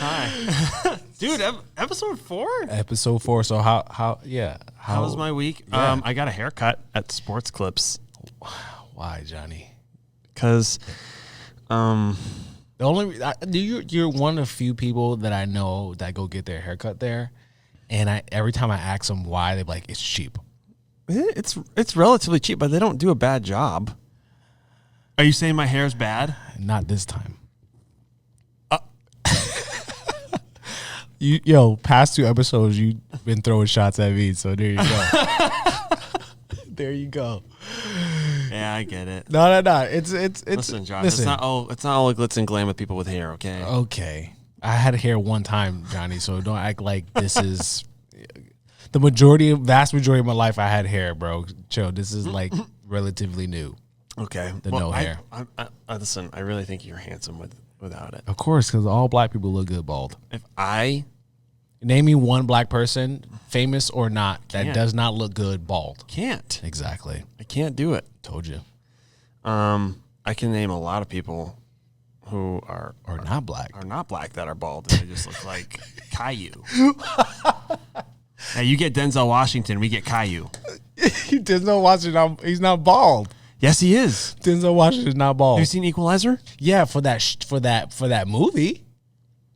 Hi. Dude, episode 4? Episode 4. So how was my week? Yeah. I got a haircut at Sports Clips. Why, Johnny? Because the only you're one of the few people that I know that go get their haircut there, and every time I ask them why, they're like, it's cheap. it's relatively cheap, but they don't do a bad job. Are you saying my hair is bad? Not this time. Past 2 episodes, you've been throwing shots at me, so there you go. There you go. Yeah, I get it. No. It's Listen, Josh. It's not all glitz and glam with people with hair. Okay. Okay. I had hair one time, Johnny, so don't act like this is the vast majority of my life. I had hair, bro. Chill. This is like relatively new. Okay. No hair. Listen, I really think you're handsome without it. Of course, because all black people look good bald. If I name me one black person, famous or not, that does not look good bald. Can't. Exactly. I can't do it. Told you. I can name a lot of people who are not black. Are not black that are bald. And they just look like Caillou. Hey, you get Denzel Washington, we get Caillou. Denzel Washington, he's not bald. Yes, he is. Denzel Washington's not bald. Have you seen Equalizer? Yeah, for that movie,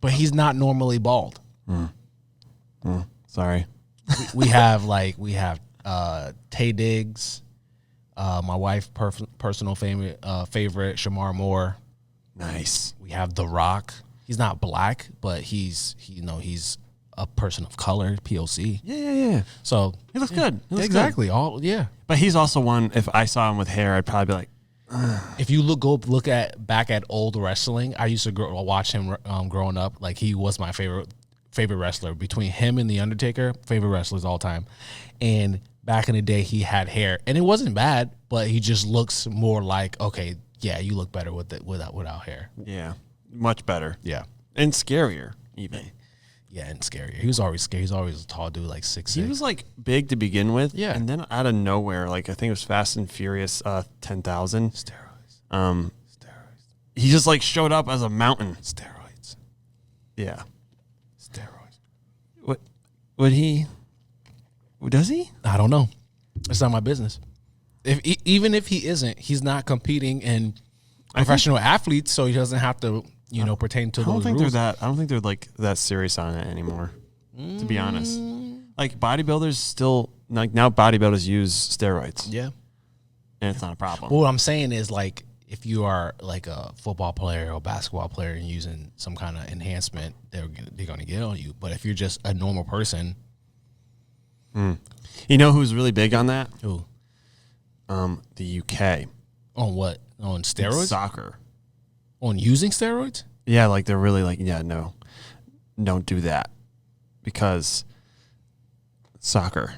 but he's not normally bald. Sorry. We have Tay Diggs, my wife's personal favorite Shamar Moore. Nice. We have The Rock. He's not black, but he's a person of color, POC. Yeah. So he looks good. He looks exactly. Good. But he's also one. If I saw him with hair, I'd probably be like. If you look back at old wrestling, I used to watch him growing up. Like, he was my favorite wrestler. Between him and The Undertaker, favorite wrestlers all time. And back in the day, he had hair, and it wasn't bad, but he just looks more like, okay, yeah, you look better without hair. Yeah, much better. Yeah, and scarier even. Yeah, and scarier. He was always scary. He was always a tall dude, like 6'6". He was like big to begin with. Yeah, and then out of nowhere, like I think it was Fast and Furious 10,000. Steroids. He just like showed up as a mountain. Steroids. Yeah. Steroids. What? Would he? Does he? I don't know. It's not my business. Even if he isn't, he's not competing in professional athletes, so he doesn't have to, pertain to those rules. I don't think they're like that serious on it anymore. To be honest, like bodybuilders still like now bodybuilders use steroids. Yeah, and it's not a problem. Well, what I'm saying is, like, if you are like a football player or basketball player and using some kind of enhancement, they're gonna get on you. But if you're just a normal person, you know who's really big on that? Who? The UK. On what? On steroids? Soccer. On using steroids? Yeah, like they're really like, yeah, no, don't do that because soccer.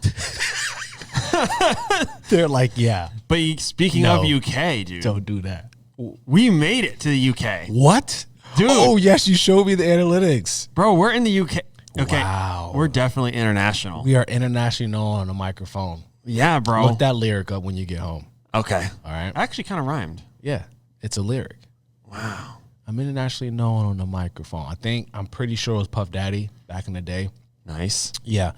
They're like, yeah. But speaking of UK, dude, don't do that. We made it to the UK. What? Dude. Oh, yes, you showed me the analytics. Bro, we're in the UK. Okay. Wow. We're definitely international. We are internationally known on a microphone. Yeah, bro. Look that lyric up when you get home. Okay. All right. Actually kind of rhymed. Yeah. It's a lyric. Wow. I'm internationally known on the microphone. I'm pretty sure it was Puff Daddy back in the day. Nice. Yeah.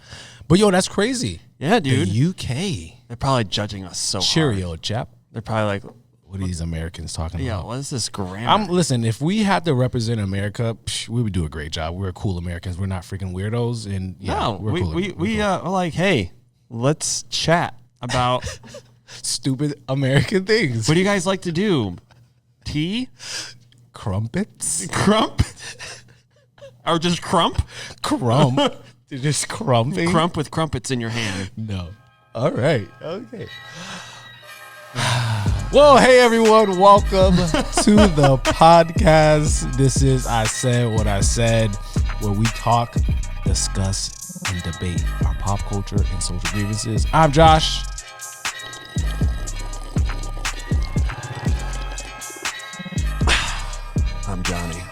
But yo, that's crazy. Yeah, dude. The UK. They're probably judging us so Cheerio, hard. chap. They're probably like, what are these Americans talking about? Yeah, what is this grammar? Listen, if we had to represent America, we would do a great job. We're cool Americans. We're not freaking weirdos. And we're cool. We're like, hey, let's chat about stupid American things. What do you guys like to do? Tea? Crumpets? Crump? Or just crump? Crump. They're just crumping. Crump with crumpets in your hand. No. All right. Okay. Well, hey everyone, welcome to the podcast. This is I Said What I Said, where we talk, discuss, and debate our pop culture and social grievances. I'm Josh. I'm Johnny.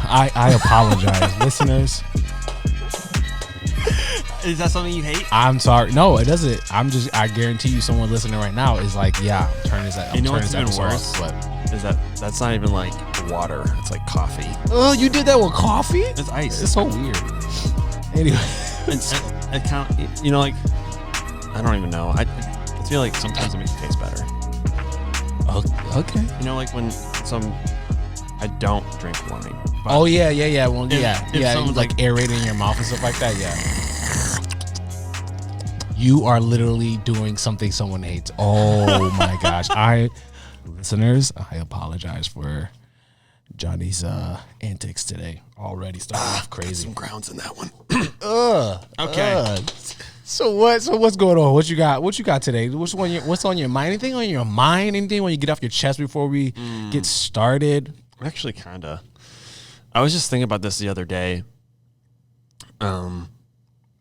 I apologize, listeners. Is that something you hate? I'm sorry. No, it doesn't. I guarantee you someone listening right now is like, yeah, turn this You know what's even worse? off, is that's not even like water. It's like coffee. Oh, you did that with coffee? It's ice. It's so weird. Anyway, it kind of, you know, like, I don't even know. I feel like sometimes it makes it taste better. Okay. You know, like when I don't drink wine. Oh yeah. Well, if yeah. someone's Like aerating your mouth and stuff like that. Yeah. You are literally doing something someone hates. Oh my gosh. Listeners, I apologize for Johnny's antics today. Already starting off crazy. Some grounds in that one. Okay. So what's going on? What you got today? What's on your mind? Anything on your mind? Anything when you get off your chest before we get started? Actually, kinda. I was just thinking about this the other day.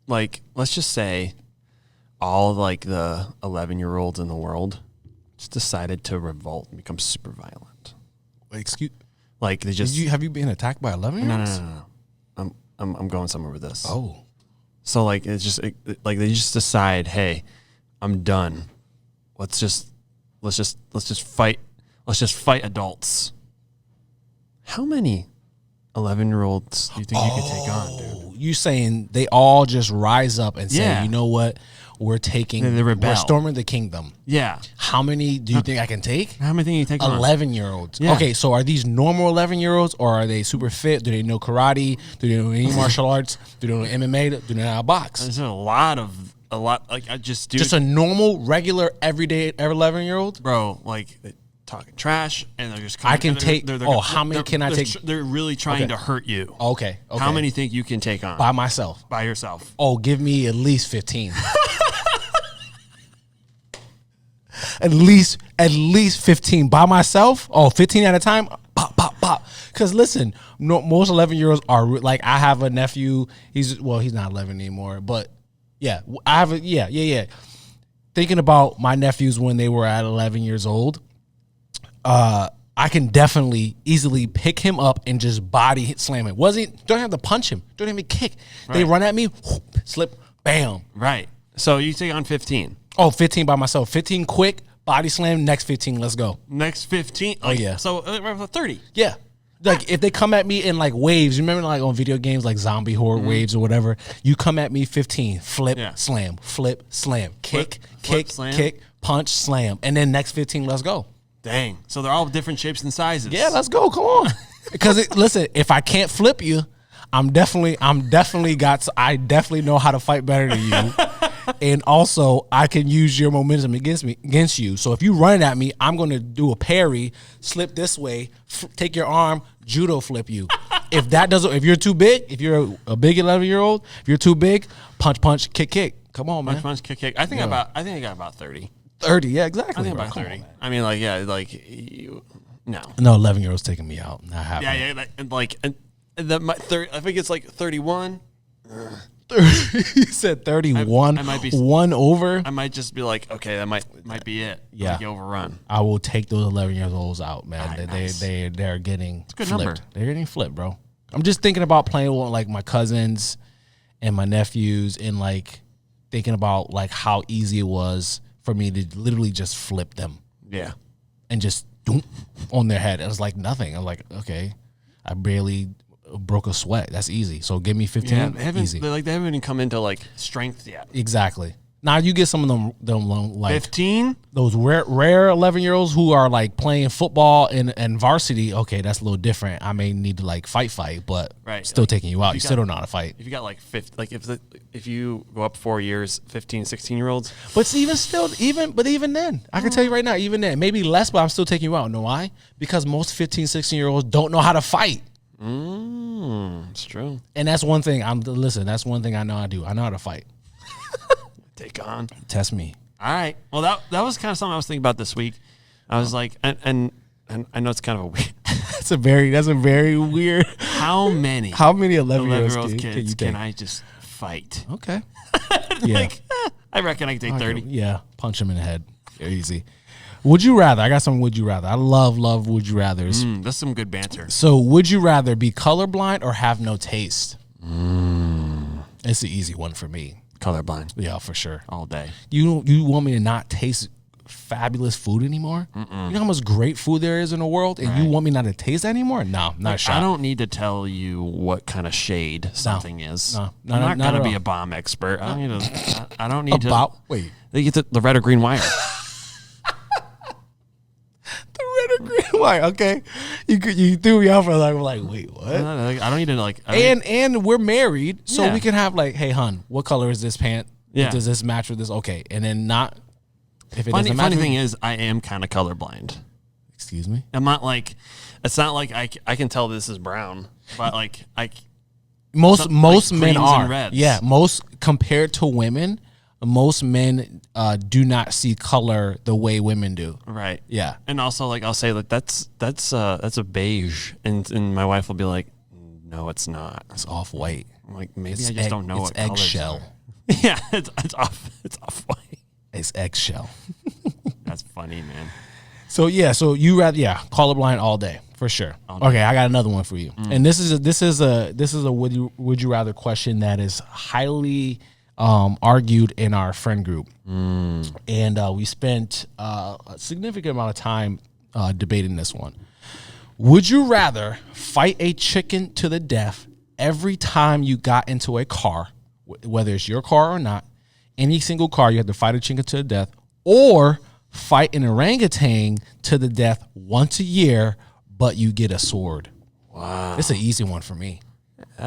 Like, let's just say all like the 11-year-olds in the world just decided to revolt and become super violent. Excuse. Like they just. Have you been attacked by 11-year-olds? No. I'm going somewhere with this. Oh. So like it's just like they just decide, hey, I'm done. Let's just fight. Let's just fight adults. How many 11-year-olds do you think you could take on, dude? You saying they all just rise up and say, Yeah. you know what? We're rebel. storming the kingdom. Yeah. How many do you think I can take? How many think you take on? 11-year-olds. Yeah. Okay, so are these normal 11-year-olds or are they super fit? Do they know karate? Do they know any martial arts? Do they know MMA? Do they know how to box? There's a lot. Like I just do. Just a normal, regular, everyday 11-year-old? Bro, like they talking trash and they're just. Coming, I can take. How many they're- can I they're take? They're really trying Okay. to hurt you. Okay. How many think you can take on by myself? by yourself? Oh, give me at least 15. At least 15 by myself. Oh, 15 at a time. Pop. Because listen, most 11-year-olds are like, I have a nephew. He's not 11 anymore, but yeah, I have yeah. Thinking about my nephews when they were at 11 years old, I can definitely easily pick him up and just body slam him. Don't have to punch him. Don't even kick. They Right. run at me, whoop, slip, bam. Right. So you take on 15. Oh, 15 by myself. 15 quick, body slam, next 15, let's go. Next 15. Oh, yeah. So 30. Yeah. Like if they come at me in like waves, you remember like on video games like zombie horror waves or whatever, you come at me 15, flip, Yeah. slam, flip, slam, kick, flip, slam. kick, punch, slam. And then next 15, let's go. Dang. So they're all different shapes and sizes. Yeah, let's go. Come on. Because listen, if I can't flip you, I definitely know how to fight better than you. And also, I can use your momentum against you. So if you run at me, I'm going to do a parry, slip this way, take your arm, judo flip you. If you're too big, if you're a big 11-year-old, if you're too big, punch, kick. Come on, man. Punch, kick. I think I got about 30. 30, yeah, exactly. I think bro. about Come 30. on, man. I mean, like, yeah, like, no. No, 11-year-olds taking me out. Not happening. I think it's like 31. You said 31. I might be one over. I might just be like, okay, that might be it. Yeah. Might get overrun. I will take those 11-year-olds out, man. All right, They're getting good flipped. number. They're getting flipped, bro. I'm just thinking about playing with like my cousins and my nephews and like thinking about like how easy it was for me to literally just flip them Yeah. and just doom on their head. It was like nothing. I was like, okay, I barely broke a sweat. That's easy. So give me 15. Yeah, they haven't Easy. they haven't even come into like strength yet. Exactly. Now you get some of them like 15? those rare 11-year-olds who are like playing football and varsity. Okay, that's a little different. I may need to like fight, but Right. still Like, taking you out. you You got- still don't know how to fight. If you got like 50, like if you go up 4 years, 15, 16-year-olds, But even then, I can tell you right now, even then, maybe less, but I'm still taking you out. Know why? Because most 15, 16-year-olds don't know how to fight. it's true. And that's one thing. That's one thing I know I do. I know how to fight. Take on. Test me. All right. Well, that was kind of something I was thinking about this week. I was like, and I know it's kind of a weird. That's a very weird. How many 11-year-olds 11-year-old can you kids take? can I just fight? Okay. Yeah. I reckon I can take 30. Yeah. Punch him in the head. Easy. Would you rather? I got some would you rather. I love would you rathers. That's some good banter. So would you rather be colorblind or have no taste? It's the easy one for me. Colorblind Yeah, for sure. all day. You want me to not taste fabulous food anymore? You know how much great food there is in the world, and you want me not to taste that anymore? No, not a shot. I don't need to tell you what kind of shade something is. No, I'm not gonna be a bomb expert. I don't need to. I don't need About to. wait, They get the red or green wire. the red or green wire. Okay, you threw me off for like wait, what? I don't need to like. And we're married, so Yeah. we can have like, hey, hun, what color is this pant? Yeah. Does this match with this? Okay, and then not if it funny doesn't match. funny thing is, I am kind of colorblind. Excuse me. I'm not like. It's not like I can tell this is brown, but like Most men greens and are. reds. Yeah, most compared to women, most men do not see color the way women do. right. Yeah. And also, like, I'll say, like, that's a beige, and my wife will be like, no, it's not. It's off white. I'm like, maybe I just don't know what colors eggshell. are. Yeah, it's off white. It's eggshell. That's funny, man. So yeah, so you rather colorblind all day for sure. Okay, I got another one for you, and this is a would you rather question that is highly argued in our friend group, and we spent a significant amount of time debating this one. Would you rather fight a chicken to the death every time you got into a car, whether it's your car or not, any single car you have to fight a chicken to the death, or fight an orangutan to the death once a year, but you get a sword? Wow. It's an easy one for me.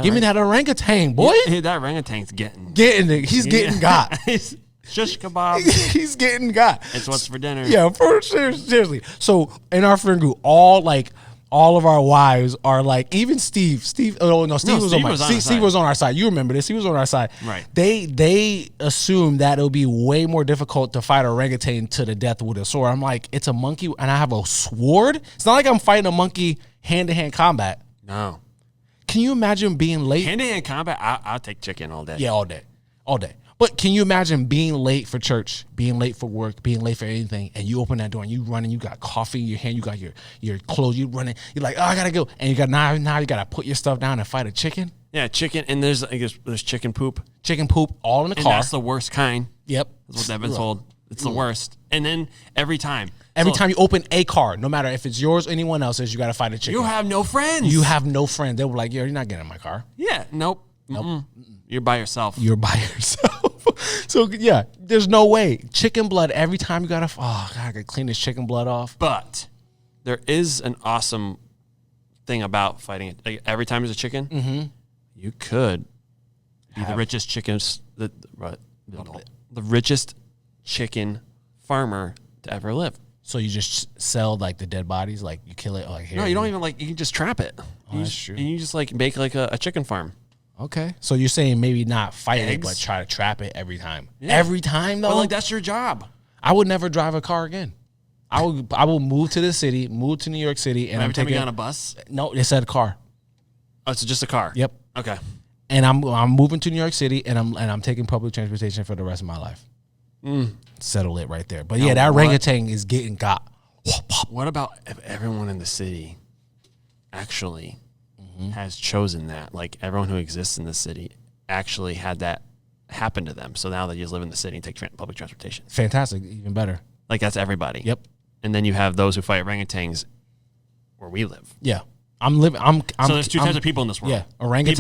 Give me that orangutan, boy. Yeah, that orangutan's getting He's getting got. Shish kebab. He's getting got. It's what's for dinner. Yeah, for seriously. So in our friend group, all of our wives are like, even Steve. Oh no, Steve was on our side. You remember this? He was on our side. Right. They assume that it'll be way more difficult to fight a orangutan to the death with a sword. I'm like, it's a monkey and I have a sword. It's not like I'm fighting a monkey hand-to-hand combat. No. Can you imagine being late? Hand-to-hand combat, I'll take chicken all day. Yeah, all day. But can you imagine being late for church, being late for work, being late for anything, and you open that door and you running, you got coffee in your hand, you got your clothes, you running, you're like, oh, I gotta go, and you got now you gotta put your stuff down and fight a chicken. Yeah, chicken, and there's chicken poop. Chicken poop all in the And car. that's the worst kind. Yep, That's what I've been told. It's the worst. And then every time you open a car, no matter if it's yours or anyone else's, you gotta fight a chicken. you have no friends. You have no friend. They were like, yo, you're not getting in my car. Yeah, nope. You're by yourself. You're by yourself. So yeah, there's no way. Chicken blood every time you gotta. Oh God, I gotta clean this chicken blood off. But there is an awesome thing about fighting it. Like, every time there's a chicken, you could be the richest the richest chicken farmer to ever live. So you just sell like the dead bodies, like you kill it. Like here. No, you don't even you can just trap it. That's true. And you just make like a chicken farm. Okay, so you're saying maybe not fight it, Eggs? but try to trap it every time. Yeah. Every time though, But that's your job. I would never drive a car again. I will move to the city, move to New York City, and Every I'm time you taking get on a bus. no. It said car. Oh, it's just a car. Yep. Okay. And I'm moving to New York City, and I'm taking public transportation for the rest of my life. Settle it right there. But yeah, that orangutan is getting got. What about if everyone in the city actually has chosen that? Like, everyone who exists in the city actually had that happen to them. So now they just live in the city and take public transportation. Fantastic, even better. Like, that's everybody. Yep. And then you have those who fight orangutans where we live. Yeah, I'm living. I'm So there's two types of people in this world. Yeah, orangutans.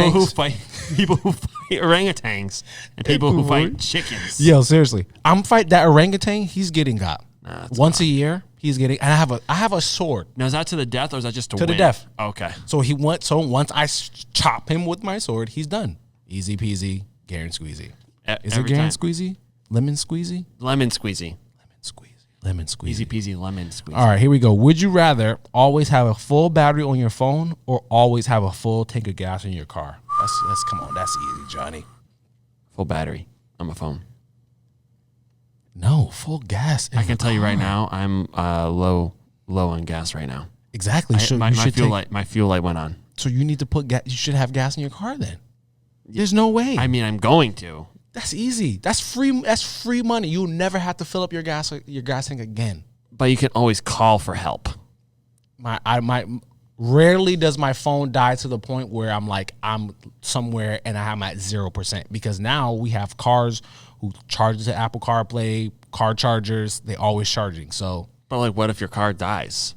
People who fight orangutans and people who fight chickens. Yo, seriously, I'm fight that orangutan. He's getting got that's once a year. He's getting, and I have a sword Now, is that to the death or is that just to to win? the death. Okay. So once I chop him with my sword, he's done. Easy peasy, Garen squeezy. Is it Every Garen time. squeezy? Lemon squeezy? Lemon squeezy. Lemon squeezy. Lemon squeezy. Easy peasy lemon squeezy. All right, here we go. Would you rather always have a full battery on your phone or always have a full tank of gas in your car? That's come on, that's easy, Johnny. Full battery on my phone. No, full gas. I can tell you right now, I'm low on gas right now. Exactly. My fuel light went on. So you need to put gas. You should have gas in your car then. There's no way. I mean, I'm going to. That's easy. That's free. That's free money. You'll never have to fill up your gas tank again. But you can always call for help. Rarely does my phone die to the point where I'm somewhere and I'm at 0%, because now we have cars who charge to Apple CarPlay, car chargers, they always charging. So, But like, what if your car dies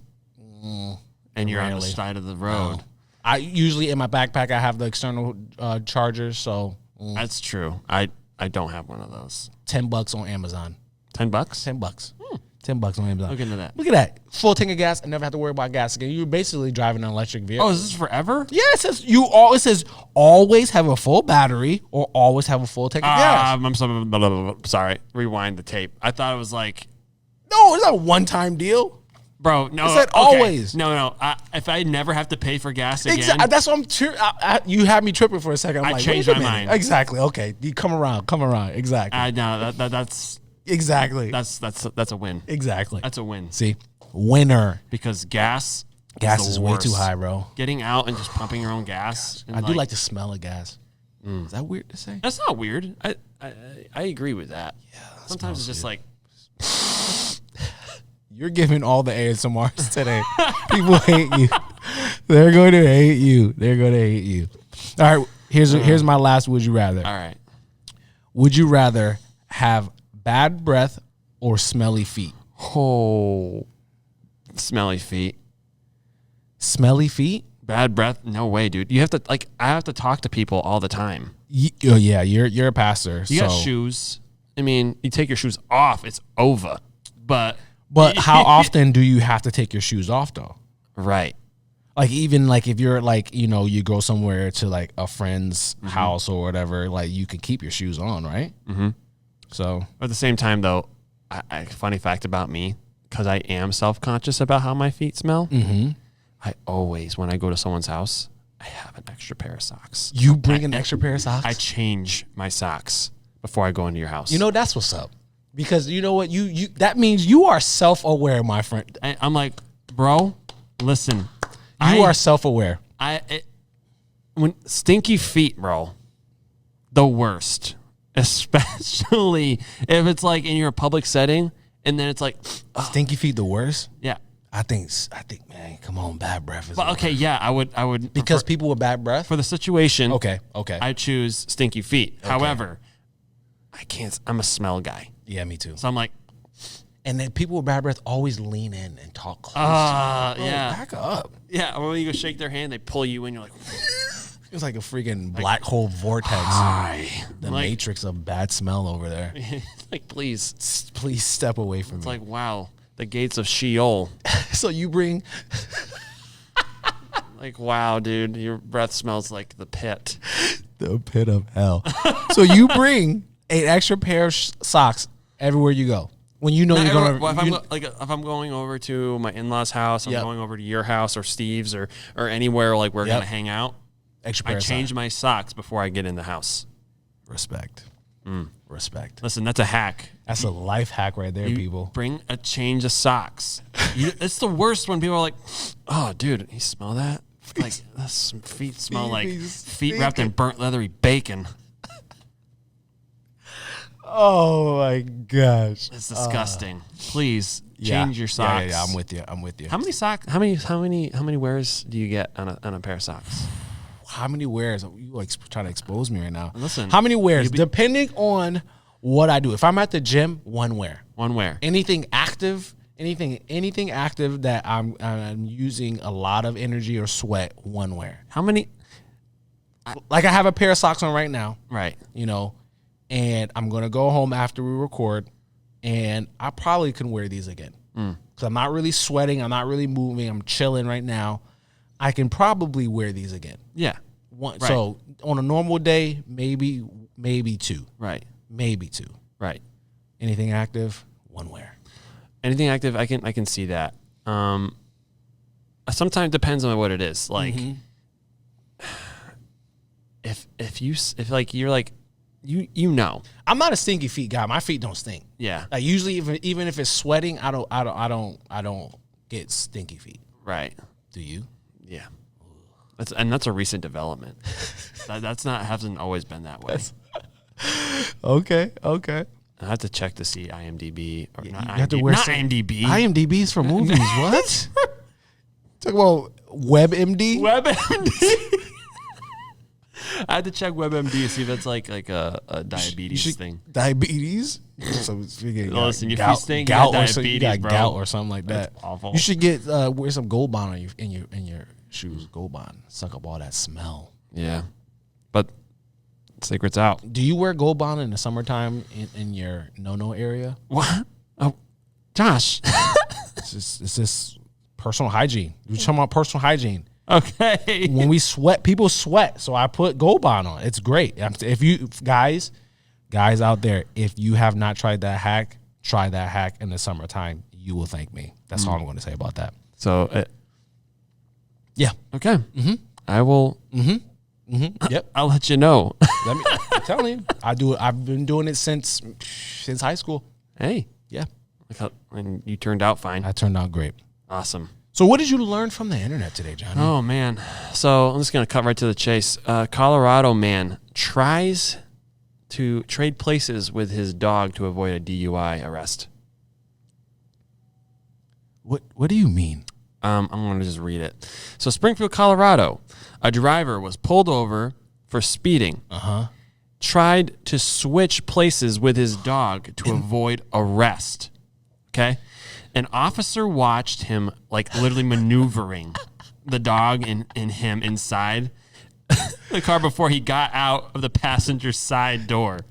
and you're on the rarely. side of the road? I usually in my backpack I have the external chargers. So That's true. I don't have one of those. $10 on Amazon. $10? $10. $10 on Amazon. Look into that. Look at that. Full tank of gas. I never have to worry about gas again. You're basically driving an electric vehicle. Oh, is this forever? Yeah, it says always have a full battery or always have a full tank of gas. I'm sorry. Rewind the tape. I thought it was like, No, it's not a one-time deal. bro, no. It said okay. always. No. If I never have to pay for gas again, Exactly. That's what you had me tripping for a second. I'm I like, changed wait a my minute. mind. Exactly. Okay. You come around. Exactly. no, that's Exactly. a win. Exactly. That's a win See, winner. because gas Gas the is way too worst. high, bro. Getting out and just pumping your own gas. And I do like the smell of gas. Is that weird to say? That's not weird. I agree with that. Yeah. Sometimes it's just like, You're giving all the ASMRs today. People hate you. They're going to hate you. All right. Here's my last would you rather. all right. Would you rather have bad breath or smelly feet? Oh, smelly feet. Smelly feet? Bad breath? No way, dude. You have to I have to talk to people all the time. Oh yeah, you're a pastor. You got shoes. I mean, you take your shoes off, it's over. But how often do you have to take your shoes off though? right. Like even like if you're like, you go somewhere to like a friend's house or whatever, like you can keep your shoes on, right? Mm-hmm. So At the same time, though, funny fact about me, because I am self-conscious about how my feet smell, I always, when I go to someone's house, I have an extra pair of socks. you bring an extra pair of socks? I change my socks before I go into your house. That's what's up. Because you know what? You that means you are self-aware, my friend. I'm like, bro, listen. You are self-aware. When stinky feet, bro, the worst. Especially if it's like in your public setting and then it's like, Stinky feet the worst? yeah. I think man, come on, bad breath is But okay, yeah, I would because prefer- people with bad breath? for the situation. Okay. I choose stinky feet. However, I can't. I'm a smell guy, Yeah, me too. so I'm like, And then people with bad breath always lean in and talk close. yeah, Back up. yeah. When you go shake their hand, they pull you in. You're like, It's like a freaking black hole vortex. hi. The Like- matrix of bad smell over there. like, please. Please step away from It's me. like, wow, the gates of Sheol. So you bring Like, wow, dude, your breath smells like the pit. the pit of hell. So you bring an extra pair of socks everywhere you go. When you know you're going Well, to... if I'm going over to my in-laws' house, I'm Yep. going over to your house or Steve's or anywhere like we're Yep. gonna hang out. Extra pair I of change socks. my socks before I get in the house. Respect. Respect. Listen, that's a hack. That's a life hack right there, You people. bring a change of socks. It's the worst when people are like, "Oh, dude, you smell that? Like, that's feet smell like feet wrapped in burnt leathery bacon." Oh my gosh. It's disgusting. Please change your socks. Yeah, I'm with you. How many socks? How many wears do you get on a pair of socks? How many wears? You like trying to expose me right now. Listen, how many wears? Depending on what I do. If I'm at the gym, one wear. One wear. Anything active, anything active that I'm using a lot of energy or sweat, one wear. How many? Like I have a pair of socks on right now. Right. And I'm gonna go home after we record, and I probably can wear these again because I'm not really sweating. I'm not really moving. I'm chilling right now. I can probably wear these again. Yeah. One, Right. So on a normal day, maybe two, Right. maybe two. Right. Anything active, one wear. Anything active, I can see that. Sometimes it depends on what it is. Like, if you're like, I'm not a stinky feet guy. My feet don't stink. yeah, Like usually, even if it's sweating, I don't get stinky feet. right, Do you? yeah. That's a recent development. hasn't always been that way. Okay. I have to check to see IMDb or not. You have to wear not some- IMDb. IMDb's for movies. What? Talk about WebMD. WebMD. I had to check WebMD to see if that's like a diabetes thing. Diabetes? So Listen, if you gout, stink, gout you got or diabetes, you got bro. gout or something like that. That's awful. You should get wear some Gold Bond in your shoes. Gold Bond, suck up all that smell. Yeah, but secret's out. Do you wear Gold Bond in the summertime in your no area? What? Oh, Josh. It's just personal hygiene. We're talking about personal hygiene. Okay. When we sweat, people sweat. So I put Gold Bond on. It's great. If you guys out there, if you have not tried that hack, try that hack in the summertime. You will thank me. That's all I'm going to say about that. So, yeah. Okay. I will. Yep. I'll let you know. I'm telling you, I do it. I've been doing it since high school. Hey. Yeah. And you turned out fine. I turned out great. Awesome. So what did you learn from the internet today, Johnny? Oh, man. So I'm just going to cut right to the chase. Colorado man tries to trade places with his dog to avoid a DUI arrest. What do you mean? I'm going to just read it. So Springfield, Colorado, a driver was pulled over for speeding. Tried to switch places with his dog to avoid arrest. Okay? An officer watched him like literally maneuvering the dog and him inside the car before he got out of the passenger side door.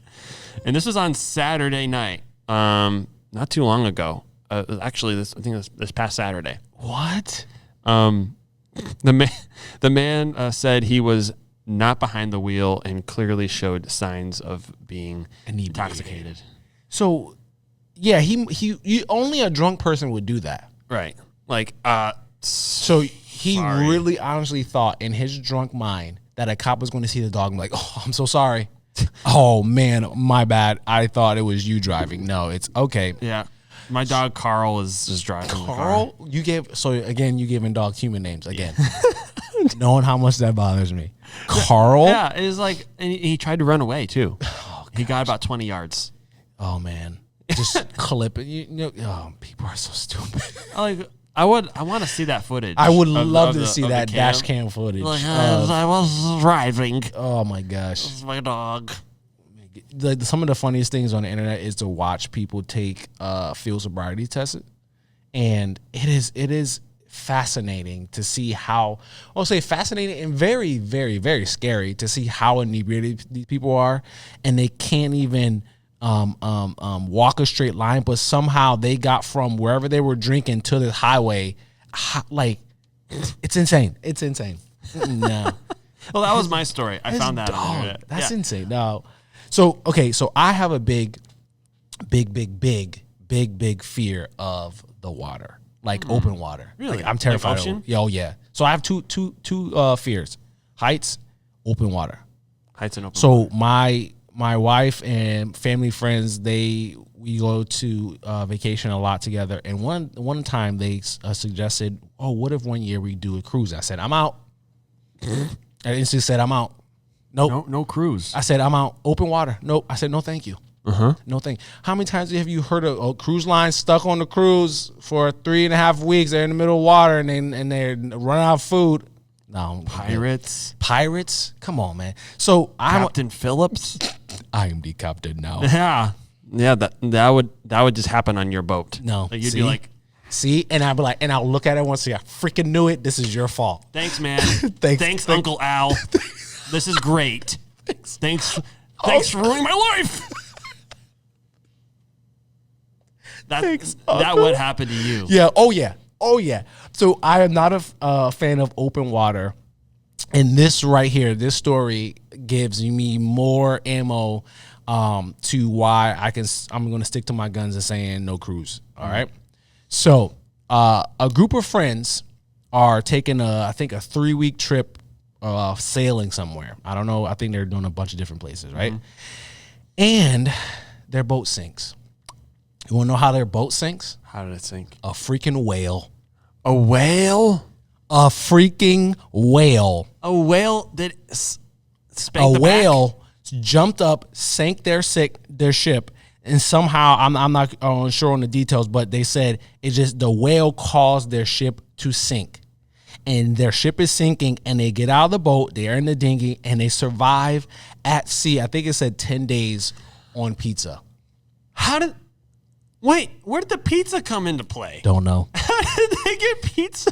And this was on Saturday night, not too long ago. Actually, I think this past Saturday. What? The man said he was not behind the wheel and clearly showed signs of being intoxicated. So, yeah, he only a drunk person would do that. Right. Like, so he sorry. really honestly thought in his drunk mind that a cop was going to see the dog and be like, oh, I'm so sorry. Oh, man, my bad. I thought it was you driving. No, it's okay. Yeah. My dog Carl is just driving Carl, the car. You giving dogs human names again. Knowing how much that bothers me. Carl? Yeah, it was like, and he tried to run away too. Oh, he got about 20 yards. Oh, man. Just clip it. People are so stupid. I want to see that footage. I would love to see that dash cam footage. Like, I was driving. Oh my gosh. This is my dog. Some of the funniest things on the internet is to watch people take field sobriety tests, and it is fascinating to see how I'll say fascinating and very, very, very scary to see how inebriated these people are, and they can't even walk a straight line, but somehow they got from wherever they were drinking to the highway. Like, it's insane. It's insane. No. Well, that was my story. I found that on the internet. That's insane. No. So, okay, so I have a big fear of the water, like open water. Really? Like, I'm terrified. Like ocean? Oh, yeah. So I have two fears: heights, open water. Heights and open So water. my wife and family friends, we go to vacation a lot together. And one time they suggested, oh, what if one year we do a cruise? I said, I'm out. I instantly said, I'm out. Nope. No cruise. I said, I'm out. Open water. Nope. I said, no, thank you. No, thank you. How many times have you heard of a cruise line stuck on the cruise for 3.5 weeks? They're in the middle of water and they run out of food. No. Pirates. Pirates? Come on, man. So Captain Phillips. I am the captain now. Yeah. That would just happen on your boat. No. Like, you'd be like, see, and I'd be like, and I'll look at it once and say, I freaking knew it. This is your fault. thanks, man. Thanks, Uncle Al. This is great. Thanks for ruining my life. That would happen to you. Yeah. Oh yeah. So I am not a fan of open water, and this right here, this story gives me more ammo to why I'm going to stick to my guns and saying no cruise. All right. So a group of friends are taking I think a 3-week trip sailing somewhere. I don't know. I think they're doing a bunch of different places, right? And their boat sinks. You want to know how their boat sinks? How did it sink? A freaking whale. A whale? A freaking whale. A whale that spanked A the whale jumped up, sank their ship, and somehow I'm not sure on the details, but they said the whale caused their ship to sink. and their ship is sinking, and they get out of the boat, they're in the dinghy, and they survive at sea. I think it said 10 days on pizza. Where did the pizza come into play? Don't know. How did they get pizza?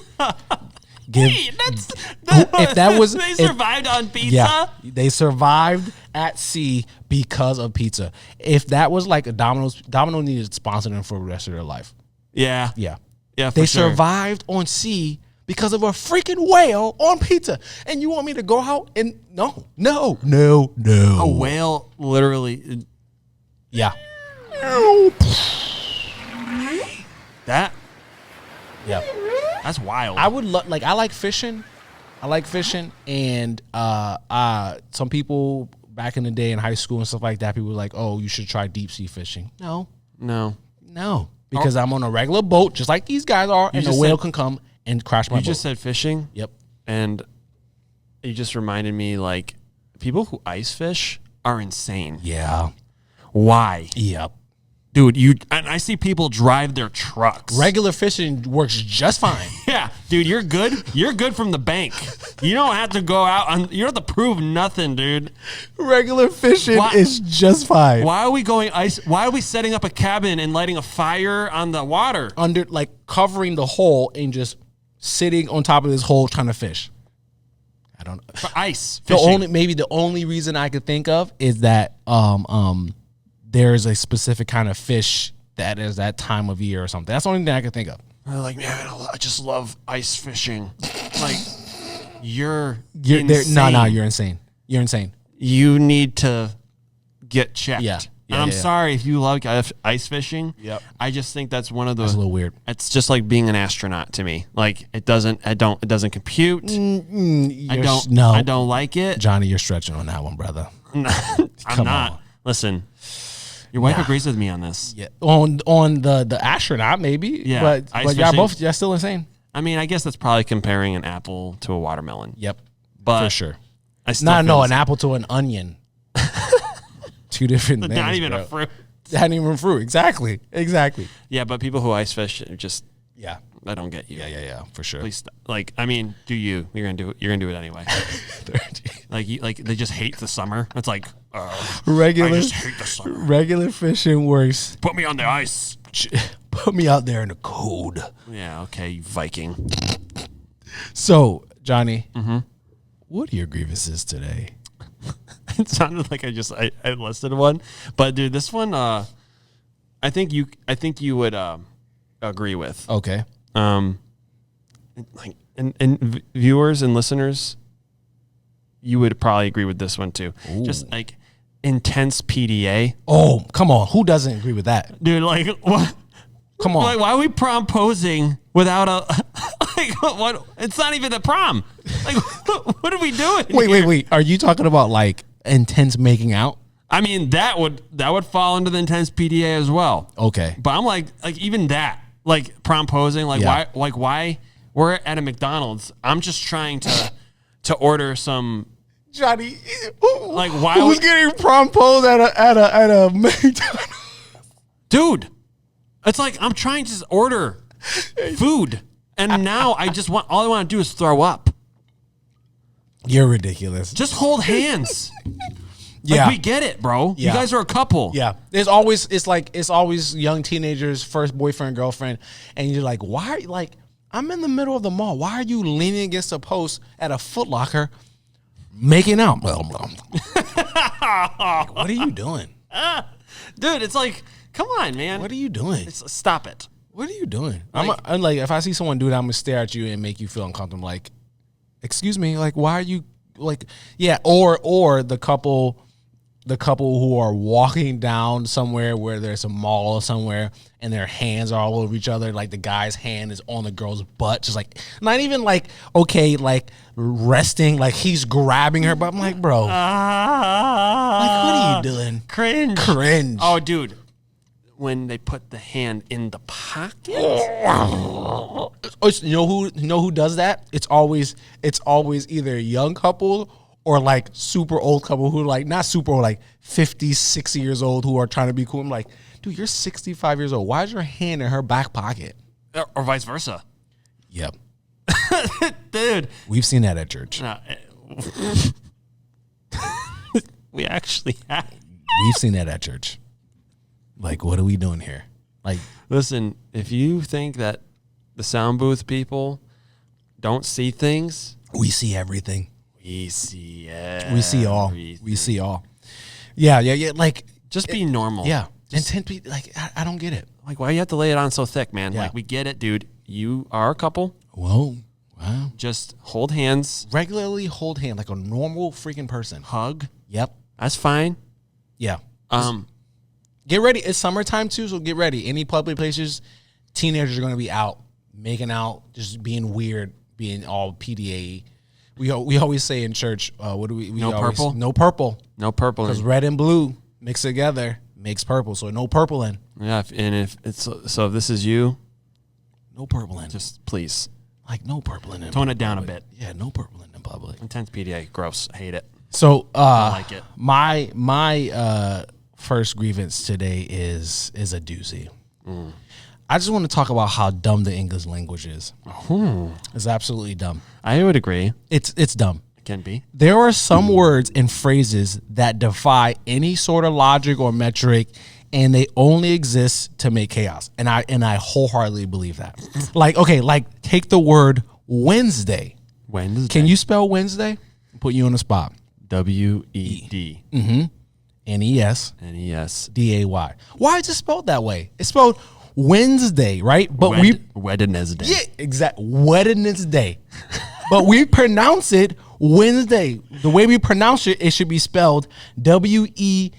If that was they survived on pizza. Yeah, they survived at sea because of pizza. If that was like a Domino needed to sponsor them for the rest of their life. Yeah. Yeah. Yeah. They survived on sea because of a freaking whale on pizza. And you want me to go out and no. A whale literally. Yeah. That. Yeah. That's wild. I would I like fishing. And some people back in the day in high school and stuff like that, people were like, "Oh, you should try deep sea fishing." No. Because I'm on a regular boat, just like these guys are, and the whale can come and crash my boat. You just said fishing? Yep. And you just reminded me, like, people who ice fish are insane. Yeah. Why? Yep. Dude, and I see people drive their trucks. Regular fishing works just fine. Yeah, dude, you're good. You're good from the bank. You don't have to go out. You don't have to prove nothing, dude. Regular fishing is just fine. Why are we going ice? Why are we setting up a cabin and lighting a fire on the water? Under, like, covering the hole and just sitting on top of this hole trying to fish. I don't know. For ice fishing. The only reason I could think of is that there is a specific kind of fish that is that time of year or something. That's the only thing I could think of. They're like, man, I just love ice fishing. Like, you're insane. No, you're insane. You're insane. You need to get checked. Yeah. And I'm sorry if you like ice fishing. Yep. I just think that's one of the. That's a little weird. It's just like being an astronaut to me. Like, it doesn't compute. I don't like it. Johnny, you're stretching on that one, brother. I'm not. On. Listen. Your wife agrees with me on this. Yeah, on the astronaut maybe. Yeah, but y'all still insane. I mean, I guess that's probably comparing an apple to a watermelon. Yep, but for sure. An apple to an onion. Two different things. Not even a fruit. Not even fruit. Exactly. Yeah, but people who ice fish just yeah. I don't get you. Yeah, for sure. Please, like, I mean, do you? You're gonna do it. You're gonna do it anyway. like they just hate the summer. It's like regular. I just hate the summer. Regular fishing works. Put me on the ice. Put me out there in the cold. Yeah. Okay, you Viking. So, Johnny, what are your grievances today? It sounded like I listed one, but dude, this one I think you would agree with. Okay. Like and viewers and listeners, you would probably agree with this one too. Ooh. Just like intense PDA. Oh, come on. Who doesn't agree with that? Dude, like what? Come on. Like, why are we promposing without a like what? It's not even a prom. Like what are we doing? Wait. Are you talking about like intense making out? I mean, that would fall into the intense PDA as well. Okay. But I'm like even that, like promposing, like why we're at a McDonald's. I'm just trying to order some Johnny. Like why who's getting promposed at a McDonald's? Dude, it's like I'm trying to just order food, and now all I want to do is throw up. You're ridiculous. Just hold hands. Yeah, like, we get it, bro. Yeah. You guys are a couple. Yeah, it's always young teenagers, first boyfriend, girlfriend, and you're like, why? Like, I'm in the middle of the mall. Why are you leaning against a post at a Foot Locker, making out? Like, what are you doing, dude? It's like, come on, man. What are you doing? Stop it. What are you doing? I'm like, if I see someone do that, I'm gonna stare at you and make you feel uncomfortable. Like, excuse me, like, why are you like, yeah, or the couple who are walking down somewhere where there's a mall somewhere and their hands are all over each other. Like the guy's hand is on the girl's butt, just like not even like okay, like resting, like he's grabbing her. But I'm like, bro, like what are you doing? Cringe. Oh, dude. When they put the hand in the pocket. You know who does that? It's always either a young couple or like super old couple who are like not super old, like 50, 60 years old who are trying to be cool. I'm like, dude, you're 65 years old. Why is your hand in her back pocket? Or vice versa. Yep. Dude. We've seen that at church. We actually have. We've seen that at church. Like, what are we doing here? Like, listen, if you think that the sound booth people don't see things, we see everything. We see it. We see all. We see all. Yeah. Like, just be normal. Yeah. And 10 people, like, I don't get it. Like, why you have to lay it on so thick, man? Yeah. Like, we get it, dude. You are a couple. Whoa. Wow. Just hold hands. Regularly hold hand like a normal freaking person. Hug. Yep. That's fine. Yeah. Get ready. It's summertime too, so get ready. Any public places, teenagers are going to be out, making out, just being weird, being all PDA. We always say in church, what do we no purple? No purple. No purple. Because red and blue mixed together makes purple, so no purple in. Yeah, if this is you, no purple in. Just please. Like, no purple in. Tone it down a bit. Yeah, no purple in public. Intense PDA. Gross. I hate it. So, I like it. My first grievance today is a doozy. I just want to talk about how dumb the English language is. It's absolutely dumb. I would agree. It's dumb. It can be. There are some words and phrases that defy any sort of logic or metric, and they only exist to make chaos. And I wholeheartedly believe that. Like take the word Wednesday. Wednesday. Can you spell Wednesday? Put you on the spot. WED. NES. NES. DAY. Why is it spelled that way? It's spelled Wednesday, right? But WED-NES-DAY. Yeah, exactly. Wednesday. But we pronounce it Wednesday. The way we pronounce it, it should be spelled WENDSAY.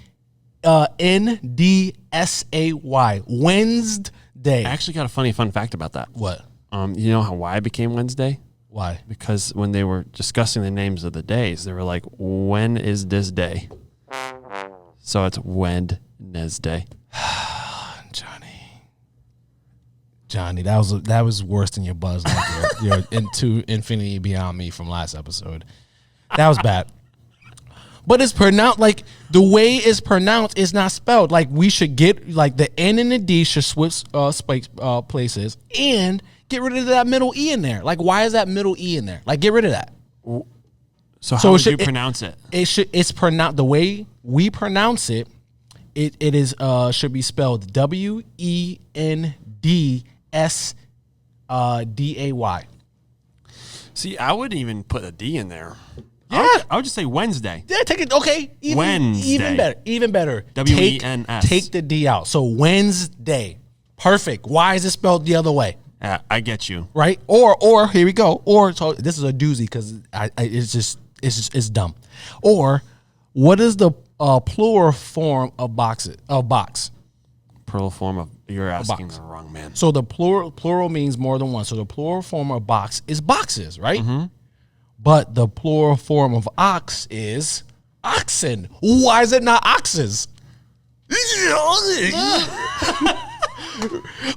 Wednesday. I actually got a funny fun fact about that. What? You know why it became Wednesday? Why? Because when they were discussing the names of the days, they were like, when is this day? So it's Wednesday. Johnny, that was worse than your buzz. Like you're into infinity beyond me from last episode. That was bad. But it's pronounced like the way it's pronounced is not spelled. Like we should get like the N and the D should switch places and get rid of that middle E in there. Like why is that middle E in there? Like get rid of that. So how would you pronounce it? It's pronounced the way we pronounce it. It is should be spelled WENDSDAY. See, I wouldn't even put a D in there. Yeah, I would just say Wednesday. Yeah, take it. Okay, Wednesday. Even better. WENS. Take the D out. So Wednesday, perfect. Why is it spelled the other way? I get you. Right? Or here we go. Or so this is a doozy because it's dumb. Or what is the plural form of box? Plural form of you're asking the wrong man. So the plural means more than one. So the plural form of box is boxes, right? Mm-hmm. But the plural form of ox is oxen. Why is it not oxes?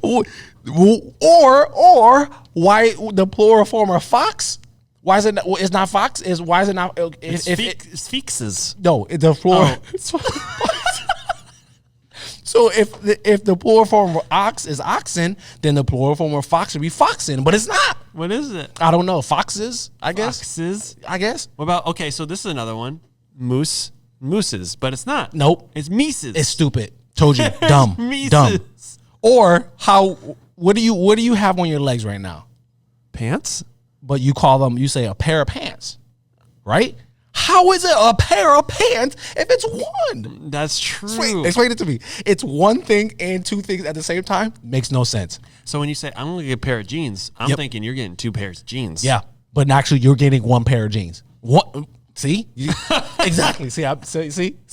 or why the plural form of fox? Why is it not, it's not fox? Why is it not? It's fixes. No, the plural. So if the plural form of ox is oxen, then the plural form of fox would be foxen, but it's not. What is it? I don't know. Foxes, I guess. Foxes? I guess. What about, okay, so this is another one. Mooses, but it's not. Nope. It's Mises. It's stupid. Told you. Dumb. Mises. Dumb. Or what do you have on your legs right now? Pants? But you say a pair of pants, right? How is it a pair of pants if it's one? That's true. Explain it to me. It's one thing and two things at the same time. Makes no sense. So when you say, I'm going to get a pair of jeans, I'm thinking you're getting two pairs of jeans. Yeah. But actually, you're getting one pair of jeans. What? See? Exactly. See?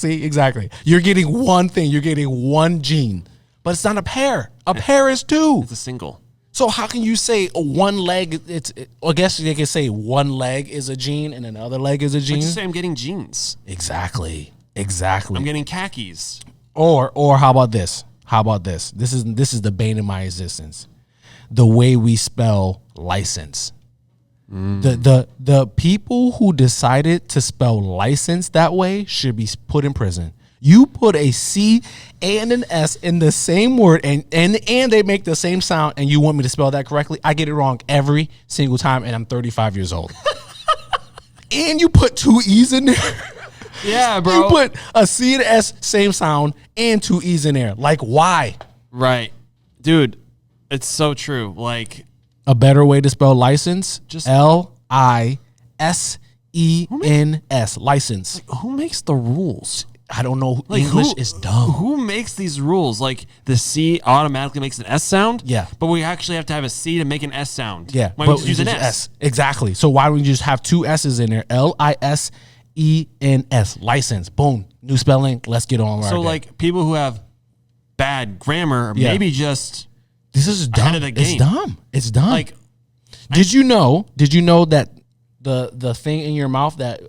Exactly. You're getting one thing. You're getting one jean. But it's not a pair. A pair is two. It's a single. So how can you say one leg? I guess they can say one leg is a jean and another leg is a jean. Just say I'm getting jeans. Exactly. I'm getting khakis. Or how about this? This is the bane of my existence. The way we spell license. The people who decided to spell license that way should be put in prison. You put a C and an S in the same word, and they make the same sound, and you want me to spell that correctly? I get it wrong every single time, and I'm 35 years old. And you put 2 E's in there. Yeah, bro. You put a C and an S, same sound, and 2 E's in there. Like, why? Right. Dude, it's so true. Like, a better way to spell license, Just- License. License. Who makes the rules? I don't know. Like, English is dumb. Who makes these rules? Like, the C automatically makes an S sound? Yeah. But we actually have to have a C to make an S sound. Yeah. Why don't we just use an S? Exactly. So why don't we just have 2 S's in there? License. License. Boom. New spelling. Let's get on. So, like, people who have bad grammar, Yeah. maybe just this is dumb. ahead of the game. It's dumb. It's dumb. like, Did you know that the thing in your mouth that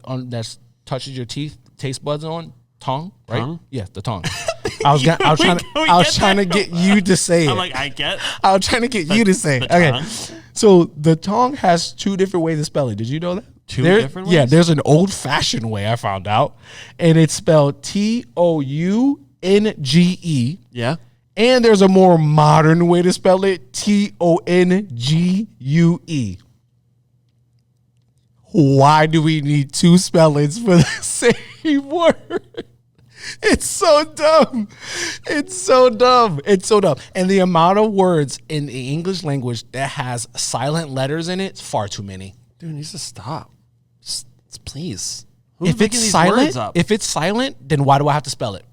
touches your teeth, taste buds on tongue, right? Tongue? Yeah, the tongue. I was trying to get you to say it. I'm like, I was trying to get you to say it. the Okay. tongue? So the tongue has 2 different ways of spelling. Did you know that? Two different ways? Yeah, there's an old fashioned way I found out, and it's spelled Tounge. Yeah. And there's a more modern way to spell it, Tongue. Why do we need 2 spellings for the same word? It's so dumb. It's so dumb. It's so dumb. And the amount of words in the English language that has silent letters in it is far too many. Dude, it needs to stop. Just, please. If it's silent, then why do I have to spell it?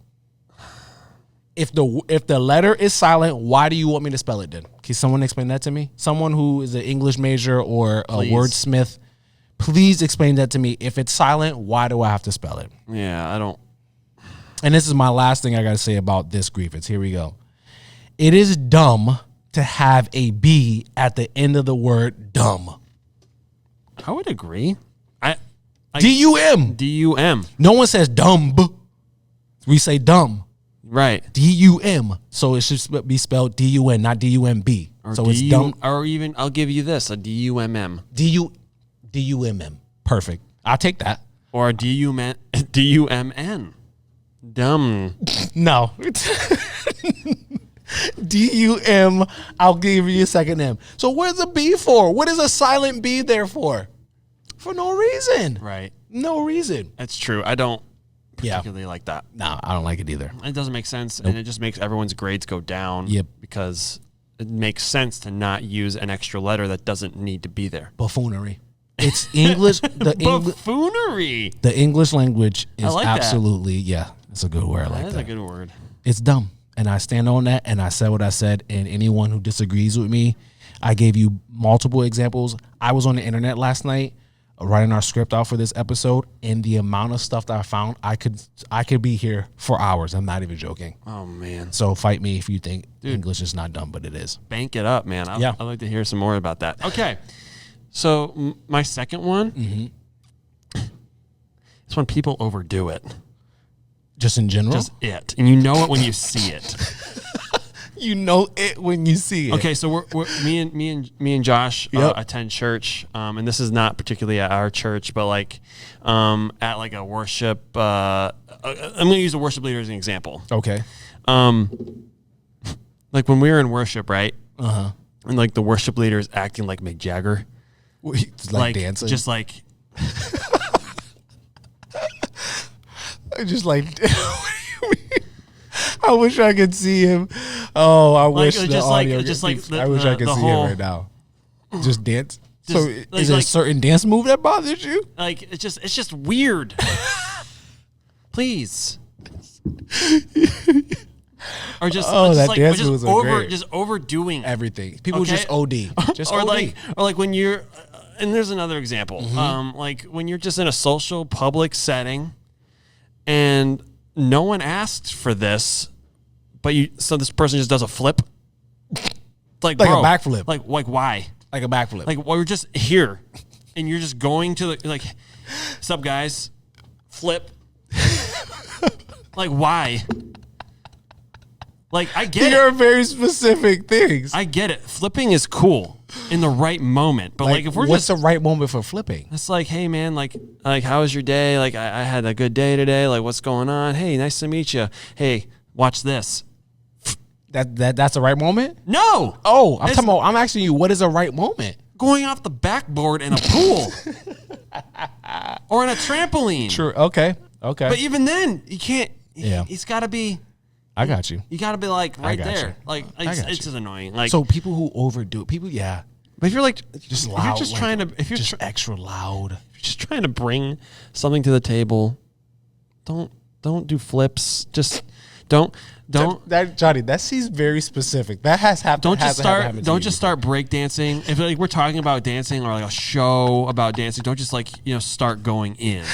If the letter is silent, why do you want me to spell it then? Can someone explain that to me? Someone who is an English major or a wordsmith, please explain that to me. If it's silent, why do I have to spell it? Yeah, I don't. And this is my last thing I got to say about this grievance. Here we go. It is dumb to have a B at the end of the word dumb. I would agree. D-U-M. D-U-M. No one says dumb. We say dumb. Right. D-U-M. So it should be spelled D-U-N, not D-U-M-B. So it's dumb. Or even, I'll give you this, a D-U-M-M. D-U-M-M. Perfect. I'll take that. Or a D-U-M-N. Dumb. No. D-U-M. I'll give you a second M. So where's the B for? What is a silent B there for? For no reason. Right. No reason. That's true. I don't particularly like that. No, I don't like it either. It doesn't make sense, and it just makes everyone's grades go down. Yep. Because it makes sense to not use an extra letter that doesn't need to be there. Buffoonery. It's English. Buffoonery. The English language is like that. absolutely, yeah, it's a good word. I like That is that. a good word. It's dumb. And I stand on that, and I said what I said, and anyone who disagrees with me, I gave you multiple examples. I was on the internet last night writing our script out for this episode, and the amount of stuff that I found, I could be here for hours. I'm not even joking. Oh, man. So fight me if you think English is not dumb, but it is. Bank it up, man. Yeah. I'd like to hear some more about that. Okay. So my second one is when people overdo it. Just in general? Just it. And you know it when you see it. You know it when you see it. Okay, so me and Josh attend church, and this is not particularly at our church, but like at like a worship. I'm going to use a worship leader as an example. Okay. Like when we were in worship, right? Uh-huh. And like the worship leader is acting like Mick Jagger, like dancing, just like. Just like. I wish I could see him. Oh, I wish the audio. I wish I could see him right now. Just dance. So, is there a certain dance move that bothers you? Like it's just weird. Please. Or just just overdoing everything. People just OD. Just or OD. like when you're, and there's another example. Like when you're just in a social public setting, and no one asked for this, but so this person just does a flip, like bro, a backflip. Like why? Like a backflip. Like we're just here, and you're just going to the like, sup guys, flip. Like why? Like I get There are very specific things. I get it. Flipping is cool. in the right moment. But like if we're what's the right moment for flipping? it's like, hey man, like how was your day? Like I had a good day today. Like what's going on? Hey, nice to meet you. Hey, watch this. That's the right moment? No. Oh, I'm asking you, what is a right moment? Going off the backboard in a pool or in a trampoline. True. Okay. But even then, you can't. Yeah. It's got to be. I got you. You got to be like right there. You. Like it's just annoying. Like so, people who overdo it, people, yeah. But if you're like Just if loud, you're just like, trying to, if you're just extra loud, if you're just trying to bring something to the table, don't do flips. Just don't. That Johnny, that seems very specific. That has happened. Don't just start break dancing. If like we're talking about dancing or like a show about dancing, don't just like start going in.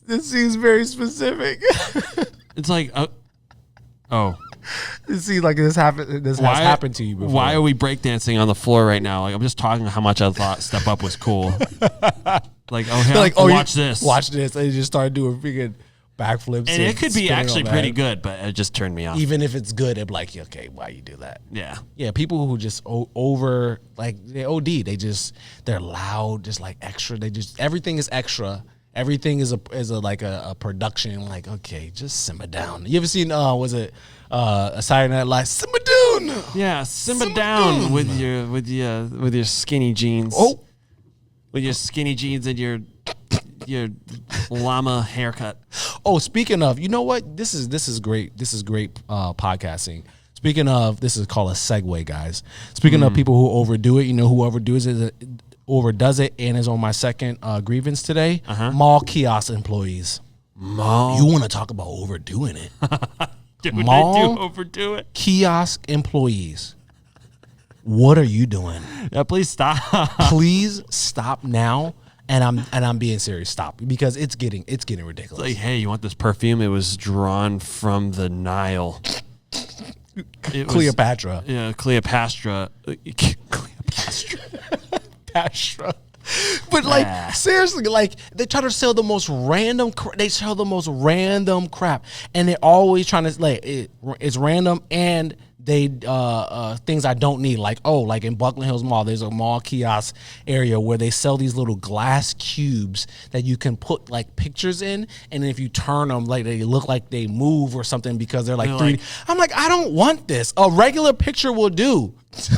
This seems very specific. It's like oh. It seems like this happened. This has happened to you before. Why are we breakdancing on the floor right now? Like I'm just talking how much I thought Step Up was cool. Like watch this. Watch this. And you just started doing freaking backflips. And it could be actually pretty good, but it just turned me off. Even if it's good, it'd be like, okay, why you do that? Yeah. Yeah, people who just over, like, they OD. They're loud, just like extra. Everything is extra. Everything is a production. Like, okay, just simmer down. You ever seen, a Saturday Night Live? Simmer down. Yeah, simmer down with your skinny jeans. Oh. With your skinny jeans and your llama haircut. Oh, speaking of, you know what? This is great. This is great podcasting. Speaking of, this is called a segue, guys. Speaking of people who overdo it, who overdoes it and is on my second grievance today. Mall kiosk employees. You want to talk about overdoing it? They do overdo it. Kiosk employees. What are you doing? Yeah, please stop. Please stop now. And I'm being serious. Stop, because it's getting ridiculous. It's like, hey, you want this perfume? It was drawn from the Nile. Cleopatra. Cleopatra. Cleopatra. But like seriously, like they try to sell the most random. They sell the most random crap, and they're always trying to it's random and they things I don't need. Like in Buckland Hills Mall, there's a mall kiosk area where they sell these little glass cubes that you can put like pictures in, and if you turn them, like they look like they move or something because they're like 3D. I'm like, I don't want this. A regular picture will do.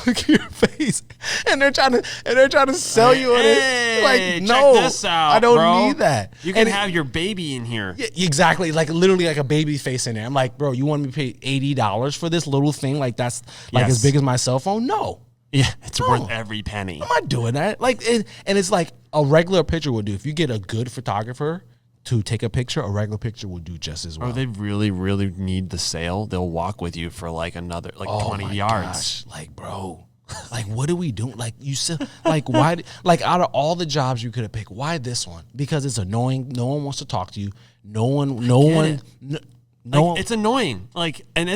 Look at your face, and they're trying to sell you on it. Like, no, check this out, I don't bro. need that. You can have your baby in here. Yeah, exactly, like literally like a baby face in there. I'm like, bro, you want me to pay $80 for this little thing? Like that's like as big as my cell phone? No. Yeah, it's worth every penny. I'm not doing that. Like, and it's like a regular picture would do. If you get a good photographer to take a picture, a regular picture will do just as well. Or they really, really need the sale. They'll walk with you for like another 20 yards. Gosh. Like, bro, like what are we doing? Like you said, like why? Like out of all the jobs you could have picked, why this one? Because it's annoying. No one wants to talk to you. No one. It's annoying. Like, and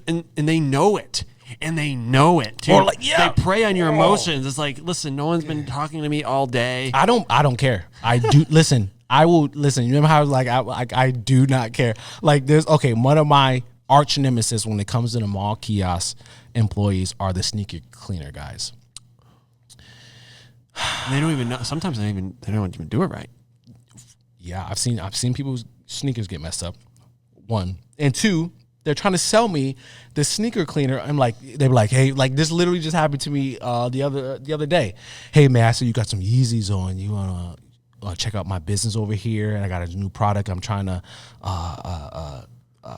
and they know it. And they know it too. Or like, yeah. They prey on your emotions. It's like, listen, no one's been talking to me all day. I don't care. I do listen. I will listen. You remember how I was like, I do not care. Like there's one of my arch nemesis when it comes to the mall kiosk employees are the sneaker cleaner guys. They don't even know. Sometimes they don't even do it right. Yeah, I've seen people's sneakers get messed up. 1 and 2. They're trying to sell me the sneaker cleaner. I'm like, they were like, hey, like this literally just happened to me the other day. Hey man, I see you got some Yeezys on. You wanna check out my business over here? And I got a new product. I'm trying to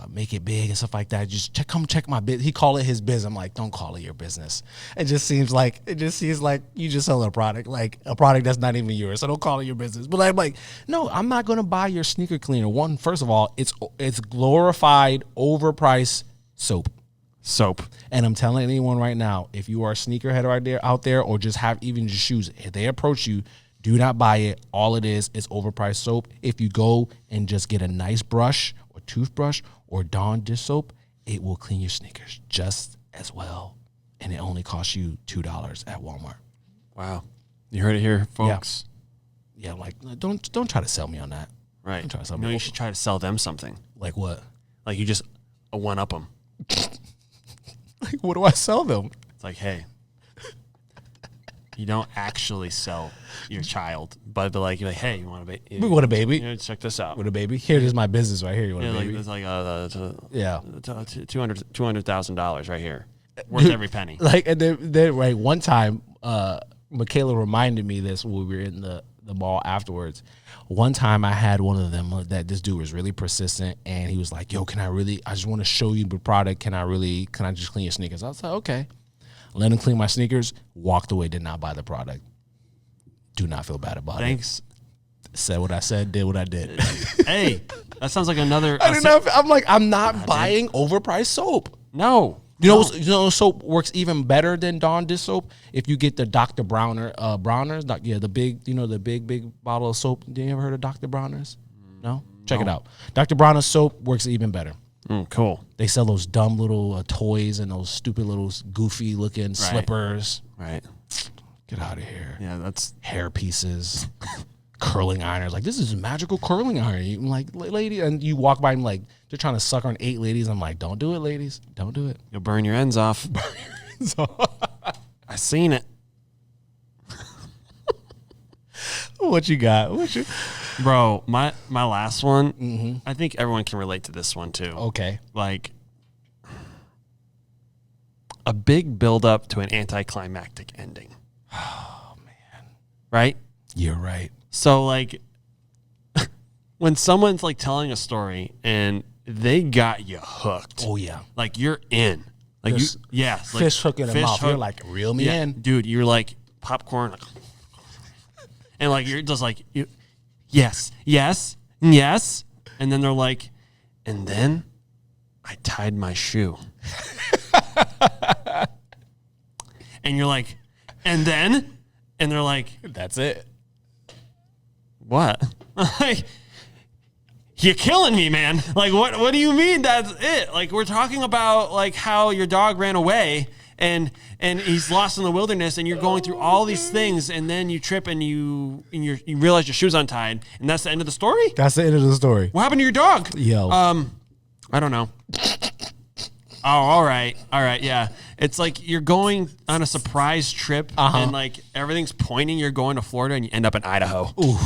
make it big and stuff like that. Just come check my business. He called it his business. I'm like, don't call it your business. It just seems like you just sell a product, like a product that's not even yours. So don't call it your business. But I'm like, no, I'm not gonna buy your sneaker cleaner. First of all, it's glorified, overpriced soap. And I'm telling anyone right now, if you are a sneakerhead out there, or just have even just shoes, if they approach you, do not buy it. All it is overpriced soap. If you go and just get a nice brush or toothbrush or Dawn dish soap, it will clean your sneakers just as well. And it only costs you $2 at Walmart. Wow. You heard it here, folks. Yeah, like don't try to sell me on that. Right. Don't try to sell me. No, you should try to sell them something. Like what? Like you just one-up them. Like what do I sell them? It's like, hey, You don't actually sell your child, but you're like, hey, you want a baby? We want a baby. Check this out. Want a baby? Here is my business right here. You want a baby? It's like $200,000 right here, worth every penny. Like, and then right one time, Michaela reminded me this when we were in the mall afterwards. One time I had one of them that this dude was really persistent, and he was like, yo, I just want to show you the product. Can I just clean your sneakers? I was like, okay. Let him clean my sneakers, walked away, did not buy the product. Do not feel bad about Thanks. it. Said what I said, did what I did. Hey, that sounds like another. I'm not buying overpriced soap. No. You know, soap works even better than Dawn dish soap. If you get the Dr. Bronner's, the big bottle of soap. Did you ever heard of Dr. Bronner's? No? Check it out. Dr. Bronner's soap works even better. Cool. They sell those dumb little toys and those stupid little goofy looking slippers. Right. Get out of here. Yeah, that's hair pieces, curling irons. Like, this is a magical curling iron. I'm like, lady, and you walk by and like, they're trying to suck on 8 ladies. I'm like, don't do it, ladies. Don't do it. You'll burn your ends off. I seen it. What you got? Bro, my last one, I think everyone can relate to this one too. Okay. Like a big build-up to an anticlimactic ending. Oh, man. Right? You're right. So, like, when someone's, like, telling a story and they got you hooked. Oh, yeah. Like, you're in. Like, fish hook in the mouth. You're like, reel me in. Dude, you're like popcorn. Like, and, like, you're just like, yes. And then they're like, and then I tied my shoe. And you're like, and then? And they're like, that's it. What? Like, you're killing me, man. Like, what do you mean that's it? Like, we're talking about, like, how your dog ran away and he's lost in the wilderness and you're going through all these things and then you trip and you realize your shoe's untied and that's the end of the story? That's the end of the story. What happened to your dog? Yo. I don't know. Oh, all right, yeah. It's like you're going on a surprise trip, and like everything's pointing. You're going to Florida, and you end up in Idaho. Ooh,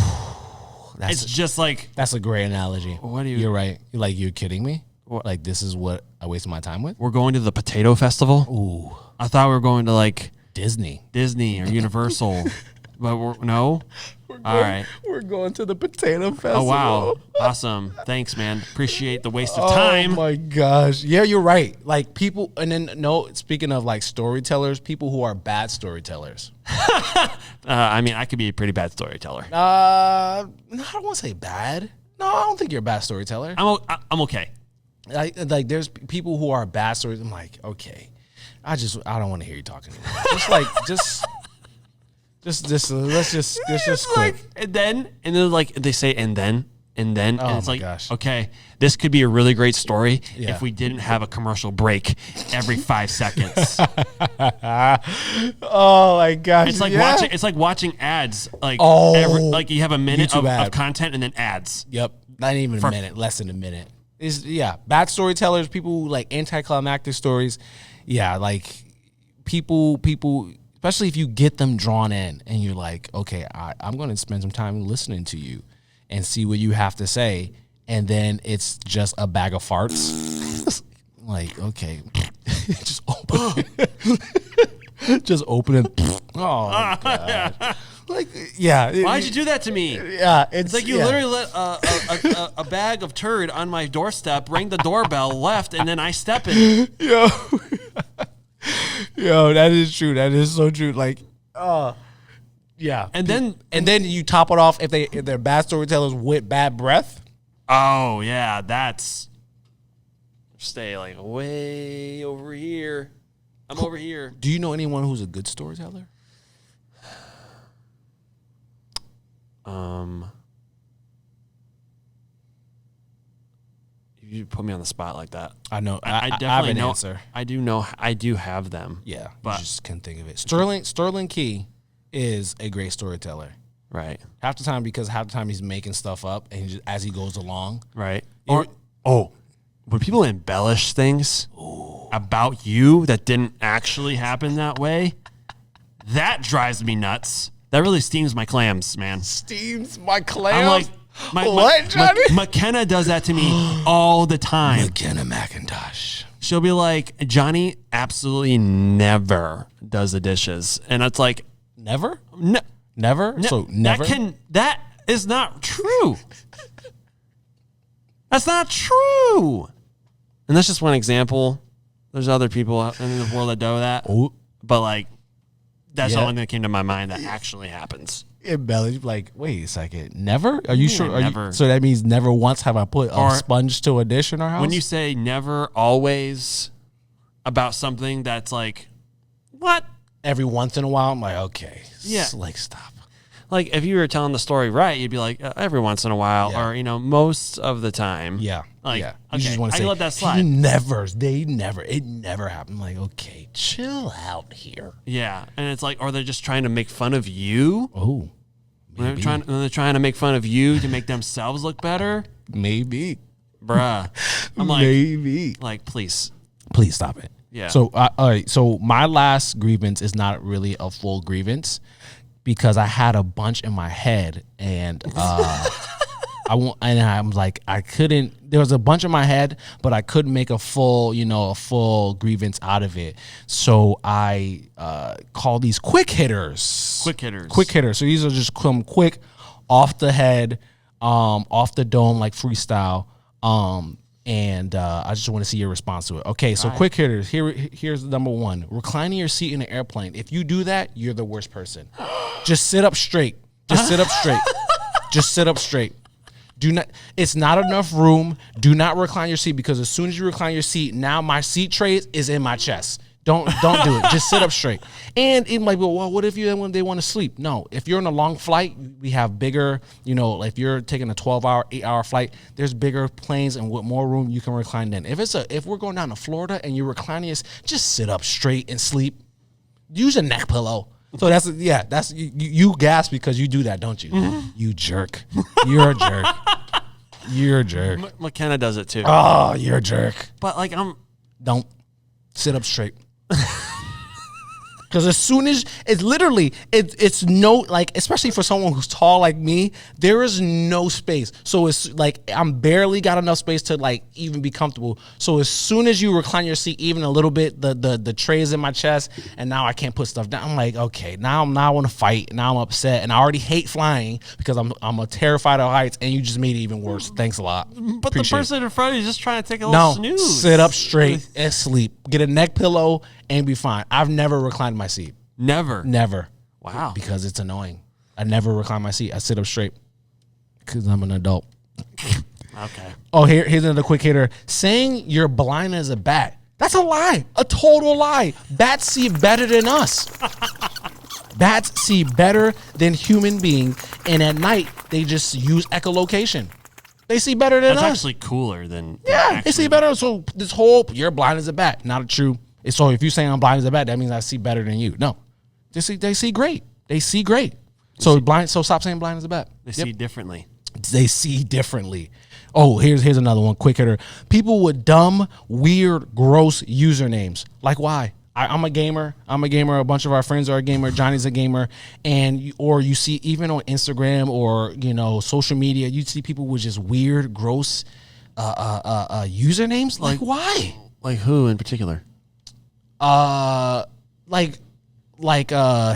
just like that's a great analogy. What do you? You're right. Like, you're kidding me? What? Like, this is what I wasted my time with? We're going to the potato festival. Ooh, I thought we were going to like Disney or Universal, but no. All right. We're going to the potato festival. Oh, wow. Awesome. Thanks, man. Appreciate the waste of time. Oh, my gosh. Yeah, you're right. Like, people, and then, speaking of, like, storytellers, people who are bad storytellers. I mean, I could be a pretty bad storyteller. No, I don't want to say bad. No, I don't think you're a bad storyteller. I'm okay. Like, there's people who are bad stories. I'm like, okay. I don't want to hear you talking anymore. Let's just quit. Like, and then like they say and then and it's like, gosh. Okay, this could be a really great story if we didn't have a commercial break every 5 seconds. Oh my gosh. It's like watching ads. Like like you have a minute of content and then ads. Yep. Not even a minute, less than a minute. Bad storytellers, people who like anticlimactic stories. Yeah, like people especially if you get them drawn in and you're like, okay, I'm going to spend some time listening to you and see what you have to say. And then it's just a bag of farts. Like, okay, just open it. Just open it. Oh, my God. Like, yeah. Why'd you do that to me? Yeah. It's like you literally let a bag of turd on my doorstep, rang the doorbell, left, and then I step in it. Yo, that is true. That is so true. Like, yeah. And then you top it off if they're bad storytellers with bad breath. Oh yeah, that's stay like way over here. I'm over here. Do you know anyone who's a good storyteller? You put me on the spot like that. I know. I definitely have an know. Answer. I do know. I do have them. Yeah, but I just can't think of it. Sterling Key is a great storyteller. Right. Half the time he's making stuff up, and as he goes along. Right. When people embellish things about you that didn't actually happen that way, That drives me nuts. That really steams my clams, man. Steams my clams. I'm like, what, Johnny? McKenna does that to me all the time. McKenna McIntosh. She'll be like, Johnny absolutely never does the dishes. And it's like, Never? no, Never? So never? That is not true. That's not true. And that's just one example. There's other people out in the world that do that. Oh. But like, that's the Yeah. only thing that came to my mind that actually happens. Embellish, like, wait a second. Never? Are you sure? never. So that means never once have I put Or- a sponge to a dish in our house? When you say never, always about something that's like, what? Every once in a while, I'm like, okay. Yeah. Like, stop. Like if you were telling the story right, you'd be like every once in a while, Yeah. or most of the time. Yeah. Like, yeah. okay, just wanna I say, let that slide. It never happened. I'm like, okay, chill out here. Yeah, and it's like, or they're just trying to make fun of you. Oh, They're trying to make fun of you to make themselves look better, maybe. bruh. I'm like, Maybe. like, please. Please stop it. Yeah. So, all right. So my last grievance is not really a full grievance because I had a bunch in my head and I'm like, I couldn't, there was a bunch in my head, but I couldn't make a full grievance out of it. So I call these quick hitters. Quick hitters. Quick hitters. So these are just come quick off the head, off the dome, like freestyle. And I just want to see your response to it. Okay, so quick hitters. Here's number one. Reclining your seat in an airplane. If you do that, you're the worst person. Just sit up straight. Just sit up straight. Just sit up straight. Do not. It's not enough room. Do not recline your seat because as soon as you recline your seat, now my seat tray is in my chest. Don't do it. Just sit up straight. And it might be, well, what if when they want to sleep? No. If you're on a long flight, we have bigger, if you're taking a 12-hour, 8-hour flight, there's bigger planes and with more room you can recline in. If we're going down to Florida and you're reclining, just sit up straight and sleep. Use a neck pillow. So that's you gasp because you do that, don't you? Mm-hmm. You jerk. You're a jerk. You're a jerk. McKenna does it too. Oh, you're a jerk. But like Don't sit up straight. Because as soon as it's literally it's no, like, especially for someone who's tall like me, there is no space. So it's like I'm barely got enough space to like even be comfortable. So as soon as you recline your seat even a little bit, the tray is in my chest and now I can't put stuff down. I'm like, okay, now I want to fight. Now I'm upset and I already hate flying because I'm a terrified of heights and you just made it even worse. Thanks a lot. But Appreciate the person in front of you is just trying to take a it. little No, snooze. sit up straight and sleep. Get a neck pillow and be fine. I've never reclined my seat. Never. Wow. Because it's annoying. I never recline my seat. I sit up straight because I'm an adult. Okay. Oh, here's another quick hitter. Saying you're blind as a bat. That's a lie. A total lie. Bats see better than us. Bats see better than human beings. And at night, they just use echolocation. They see better than That's us. actually cooler than Yeah, they see better. So this whole, you're blind as a bat. Not true. So if you say I'm blind as a bat, that means I see better than you. No. They see great. They see great. So stop saying blind as a bat. They see differently. They see differently. Oh, here's another one, quick hitter. People with dumb, weird, gross usernames. Like why? I'm a gamer. A bunch of our friends are a gamer. Johnny's a gamer. And you see even on Instagram or social media, you see people with just weird, gross usernames. Like why? Like who in particular?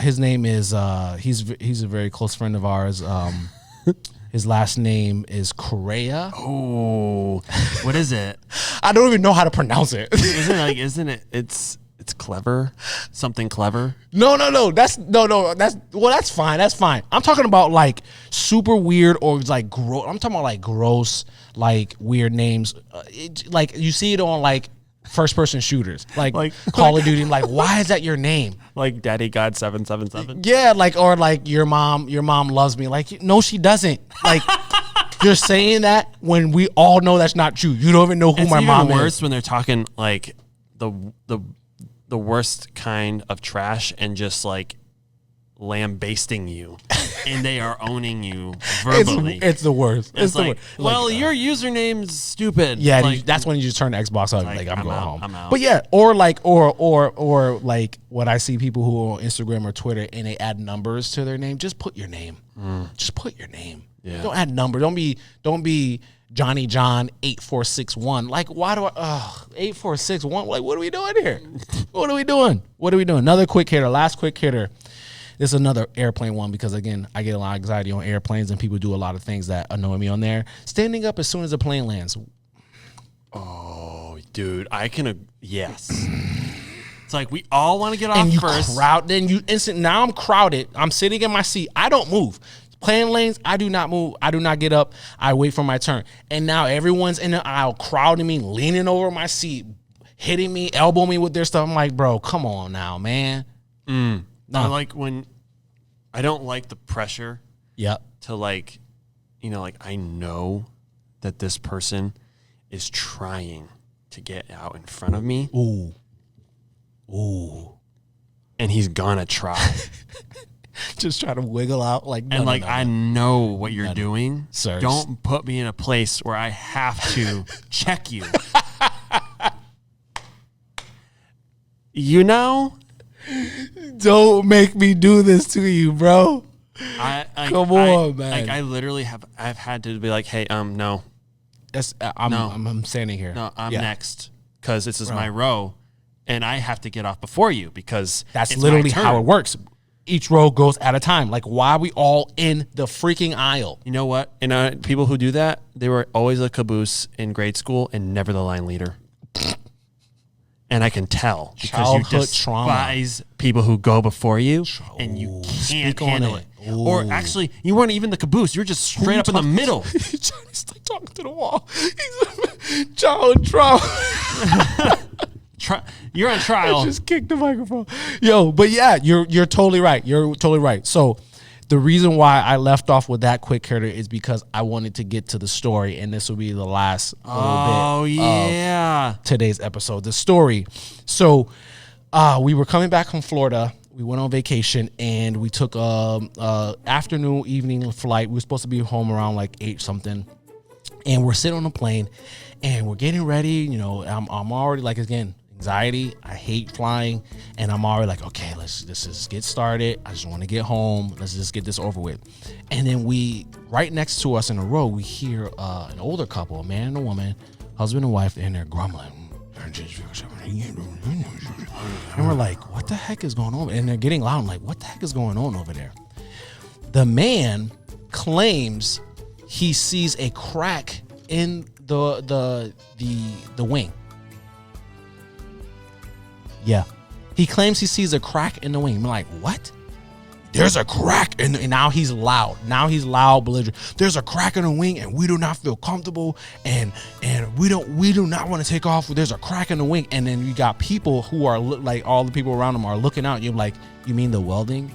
His name is he's a very close friend of ours. His last name is Correa. Oh, what is it? I don't even know how to pronounce it. Isn't it? It's clever. Something clever. No. That's fine. That's fine. I'm talking about like super weird or like gross. I'm talking about like gross, like weird names. Like you see it on like first person shooters, like Call of Duty. Like, why is that your name? Like Daddy God 777. Yeah, or like your mom loves me. Like, no, she doesn't. Like, you're saying that when we all know that's not true. You don't even know who my mom is. It's worse when they're talking like the worst kind of trash and just like lambasting you, and they are owning you verbally. It's the worst. It's the like, worst. well, your username's stupid. Yeah, like, that's when you just turn the Xbox on. Like I'm going out, home. I'm out. But yeah, or like like when I see people who are on Instagram or Twitter and they add numbers to their name, just put your name. Just put your name. Yeah. Don't add number. Don't be Johnny John 8461. Like why do I 8461? Like what are we doing here? What are we doing? Another quick hitter. Last quick hitter. This is another airplane one because, again, I get a lot of anxiety on airplanes and people do a lot of things that annoy me on there. Standing up as soon as the plane lands. Oh, dude, I can. Yes. It's like we all want to get off And you first. Now I'm crowded. I'm sitting in my seat. I don't move. Plane lanes, I do not move. I do not get up. I wait for my turn. And now everyone's in the aisle crowding me, leaning over my seat, hitting me, elbowing me with their stuff. I'm like, bro, come on now, man. No. I like when I don't like the pressure. Yep. To like, I know that this person is trying to get out in front of me. Ooh. And he's gonna try. Just try to wiggle out like. No, I know what you're doing. Sirs. Don't put me in a place where I have to check you. Don't make me do this to you, bro. Come on, man. I literally I've had to be like, hey, no. I'm standing here. No, I'm next because this is my row, and I have to get off before you because that's literally how it works. Each row goes at a time. Like, why are we all in the freaking aisle? You know what? And people who do that, they were always a caboose in grade school and never the line leader. And I can tell because Childhood you despise people who go before you, and you can't handle it. Or actually, you weren't even the caboose. You're just straight up in the middle. He's like talking to the wall. He's child trauma. You're on trial. I just kicked the microphone. Yo, but yeah, you're totally right. You're totally right. So the reason why I left off with that quick hitter is because I wanted to get to the story, and this will be the last little bit of today's episode. The story. So we were coming back from Florida. We went on vacation, and we took a afternoon, evening flight. We were supposed to be home around like 8 something, and we're sitting on a plane, and we're getting ready. I'm already like, again, anxiety. I hate flying, and I'm already like, okay, let's just get started. I just want to get home. Let's just get this over with. And then right next to us in a row, we hear an older couple, a man and a woman, husband and wife, and they're grumbling. And we're like, what the heck is going on? And they're getting loud. I'm like, what the heck is going on over there? The man claims he sees a crack in the wing. Yeah. He claims he sees a crack in the wing. I'm like, what? There's a crack and now he's loud. Now he's loud, belligerent. There's a crack in the wing and we do not feel comfortable and we do not want to take off. There's a crack in the wing. And then you got people who are like, all the people around them are looking out. You're like, you mean the welding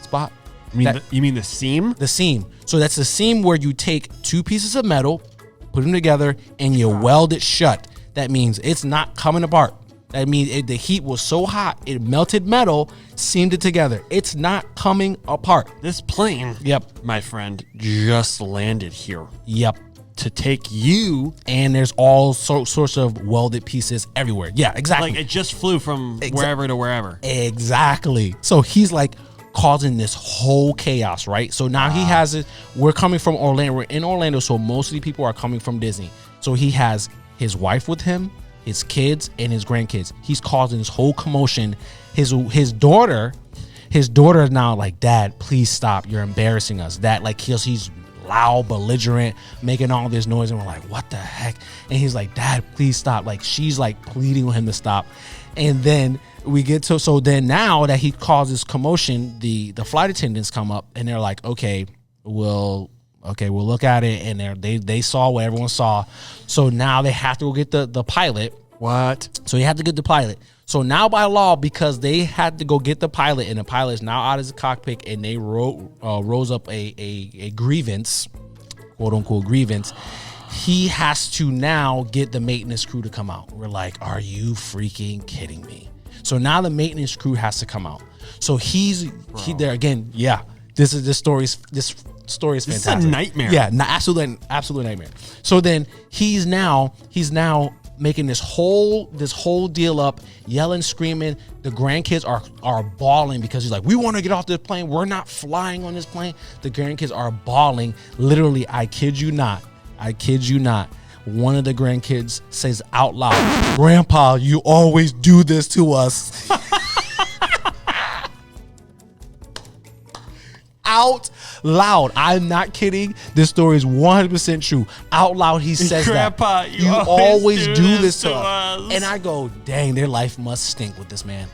spot? You mean the seam? The seam. So that's the seam where you take 2 pieces of metal, put them together, and you weld it shut. That means it's not coming apart. That means the heat was so hot, it melted metal, seamed it together. It's not coming apart. This plane, my friend, just landed here. Yep. To take you. And there's all sorts of welded pieces everywhere. Yeah, exactly. Like it just flew from wherever to wherever. Exactly. So he's like causing this whole chaos, right? So now he has it. We're coming from Orlando. We're in Orlando, so mostly people are coming from Disney. So he has his wife with him, his kids, and his grandkids. He's causing this whole commotion. His daughter is now like, Dad, please stop. You're embarrassing us. That like he's loud, belligerent, making all this noise, and we're like, what the heck? And he's like, Dad, please stop. Like she's like pleading with him to stop. And then we get to, so then now that he causes commotion, the flight attendants come up and they're like, okay, we'll look at it. And they saw what everyone saw. So now they have to go get the pilot. What? So you have to get the pilot. So now by law, because they had to go get the pilot and the pilot is now out of the cockpit and they rose up a grievance, quote unquote grievance, he has to now get the maintenance crew to come out. We're like, are you freaking kidding me? So now the maintenance crew has to come out. So he there again. Yeah, this story is fantastic. This is a nightmare. Yeah, absolute nightmare. So then he's now making this whole deal up, yelling, screaming. The grandkids are bawling because he's like, we want to get off this plane. We're not flying on this plane. The grandkids are bawling. Literally, I kid you not. One of the grandkids says out loud, "Grandpa, you always do this to us." Out loud. I'm not kidding. This story is 100% true. Out loud, he says Grandpa, that. you always do this to us. And I go, dang, their life must stink with this man.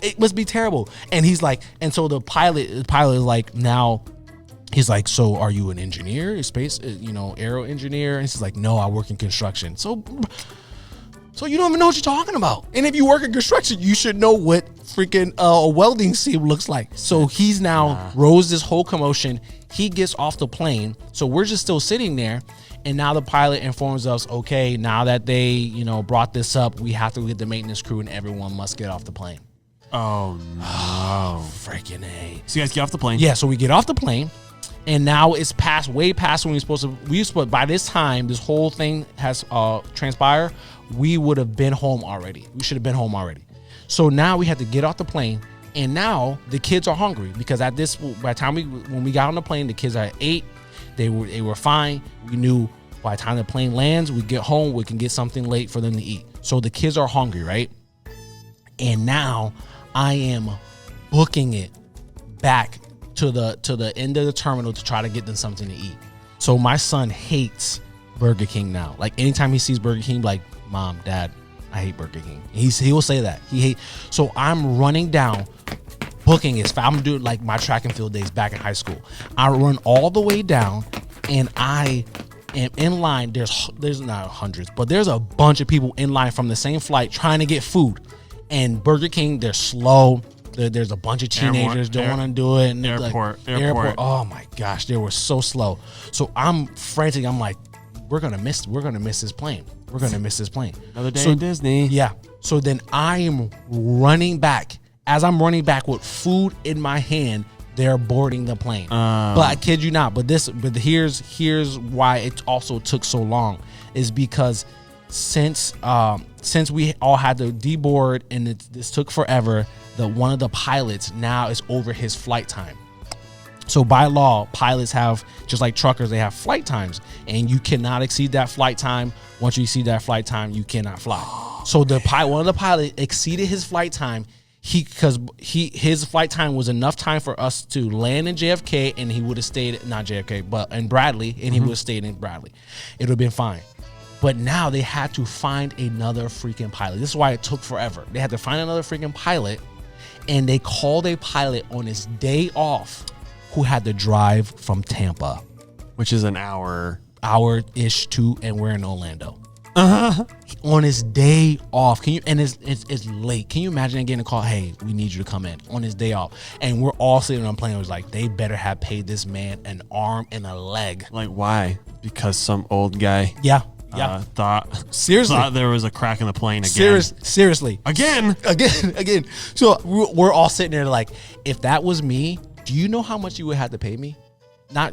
It must be terrible. And he's like, and so the pilot is like, now, he's like, so are you an engineer, a space, aero engineer? And he's like, no, I work in construction. So you don't even know what you're talking about. And if you work in construction, you should know what freaking a welding seam looks like. So he's now rose this whole commotion. He gets off the plane. So we're just still sitting there. And now the pilot informs us, okay, now that they, brought this up, we have to get the maintenance crew and everyone must get off the plane. Oh, no. Freaking A. So you guys get off the plane? Yeah, so we get off the plane. And now it's way past when by this time, this whole thing has transpired. We would have been home already. We should have been home already. So now we had to get off the plane. And now the kids are hungry because by the time when we got on the plane, the kids are 8. They were fine. We knew by the time the plane lands, we get home, we can get something late for them to eat. So the kids are hungry, right? And now I am booking it back to the end of the terminal to try to get them something to eat. So my son hates Burger King now. Like anytime he sees Burger King, like, Mom, Dad, I hate Burger King. He will say that. So I'm running down, booking it. I'm doing like my track and field days back in high school. I run all the way down and I am in line. There's not hundreds, but there's a bunch of people in line from the same flight trying to get food. And Burger King, they're slow. There's a bunch of teenagers don't want to do it. And Airport. Oh my gosh, they were so slow. So I'm frantic. I'm like, we're gonna miss this plane. We're gonna miss this plane. Another day in Disney. Yeah. So then I am running back. As I'm running back with food in my hand, they're boarding the plane. But I kid you not. But here's why it also took so long, is because since we all had to deboard and this took forever, one of the pilots now is over his flight time. So by law, pilots have, just like truckers, they have flight times, and you cannot exceed that flight time. Once you exceed that flight time, you cannot fly. So one of the pilots exceeded his flight time. His flight time was enough time for us to land in JFK, and he would have stayed, not JFK, but in Bradley, and he would have stayed in Bradley. It would have been fine. But now they had to find another freaking pilot. This is why it took forever. They had to find another freaking pilot, and they called a pilot on his day off who had to drive from Tampa, which is an hour-ish to, and we're in Orlando. On his day off. It's late. Can you imagine getting a call? Hey, we need you to come in on his day off. And we're all sitting on a plane. It was like, they better have paid this man an arm and a leg. Like, why? Because some old guy thought there was a crack in the plane again. Seriously. Again. So we're all sitting there like, if that was me, do you know how much you would have to pay me?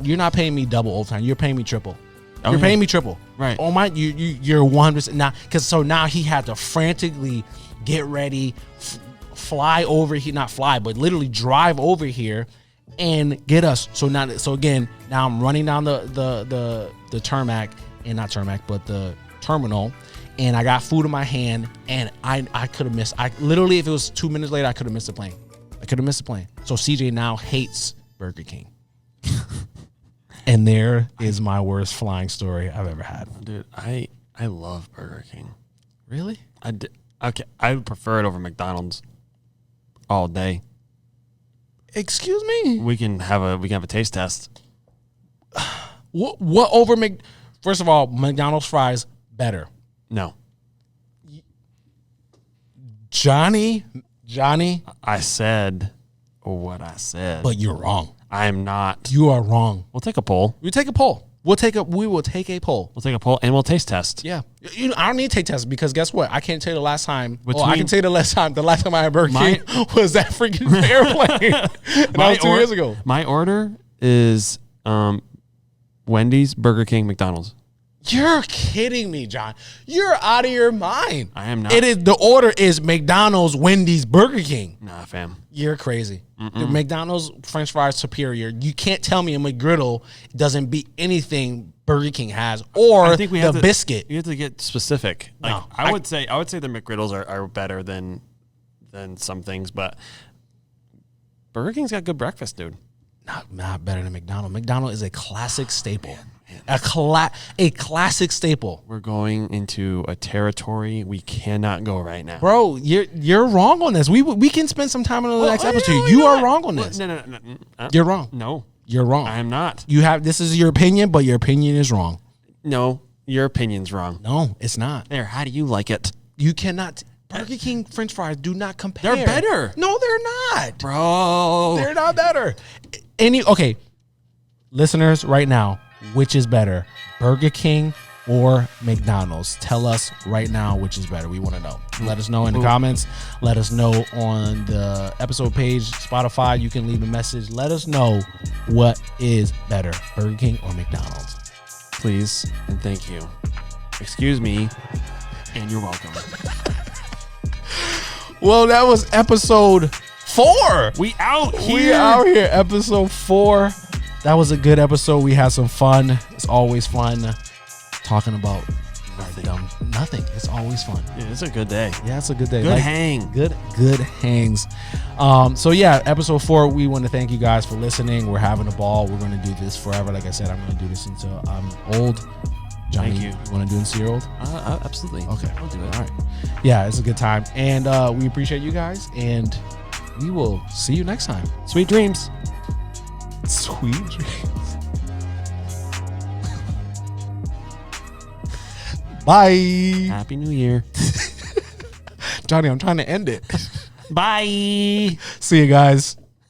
You're not paying me double overtime. You're paying me triple. You're paying me triple. Right. Oh my, you're 100% now. So now he had to frantically get ready, fly over here, not fly, but literally drive over here and get us. So now I'm running down the tarmac, and not tarmac, but the terminal, and I got food in my hand, and I could have missed. Literally, if it was 2 minutes later, I could have missed the plane. So CJ now hates Burger King. And there is my worst flying story I've ever had. Dude, I love Burger King. Really? Okay, I would prefer it over McDonald's all day. Excuse me? We can have a taste test. What over First of all, McDonald's fries better. No. Johnny. I said what I said. But you're wrong. I am not. You are wrong. We'll take a poll. We take a poll. We will take a poll. We'll take a poll and we'll taste test. Yeah, I don't need to take tests because guess what? I can't tell you the last time. I can Between- tell you the last time. The last time I had Burger King was that freaking airplane. And that was 2 years ago. My order is Wendy's, Burger King, McDonald's. You're kidding me, John. You're out of your mind. I am not. It is the order is McDonald's, Wendy's, Burger King. Nah, fam. You're crazy. The McDonald's French fries superior. You can't tell me a McGriddle doesn't beat anything Burger King has, or I think we have the to, biscuit. You have to get specific. Like, No, I would say the McGriddles are better than some things, but Burger King's got good breakfast, dude. Not better than McDonald's. McDonald's is a classic staple. A classic staple. We're going into a territory we cannot go right now. Bro, you're wrong on this. We can spend some time on the next episode. You are wrong on this. No. You're wrong. No. You're wrong. I am not. This is your opinion, but your opinion is wrong. No, your opinion's wrong. No, it's not. There, how do you like it? You cannot. Burger King French fries do not compare. They're better. No, they're not. Bro. They're not better. Okay, listeners, right now, which is better, Burger King or McDonald's? Tell us right now which is better. We want to know. Let us know in the comments. Let us know on the episode page, Spotify. You can leave a message. Let us know what is better, Burger King or McDonald's. Please and thank you. Excuse me, and you're welcome. Well, that was episode 4. We out here. We out here, episode 4. That was a good episode. We had some fun. It's always fun talking about nothing. It's always fun. Yeah, it's a good day. Yeah, it's a good day. Good hang. Good hangs. So yeah, episode 4. We want to thank you guys for listening. We're having a ball. We're going to do this forever. Like I said, I'm going to do this until I'm old. Johnny, Thank you. You want to do it until you're old? Absolutely. Okay, I'll do it. All right. Yeah, it's a good time, and we appreciate you guys, and we will see you next time. Sweet dreams. Sweet dreams. Bye. Happy New Year. Johnny, I'm trying to end it. Bye. See you guys.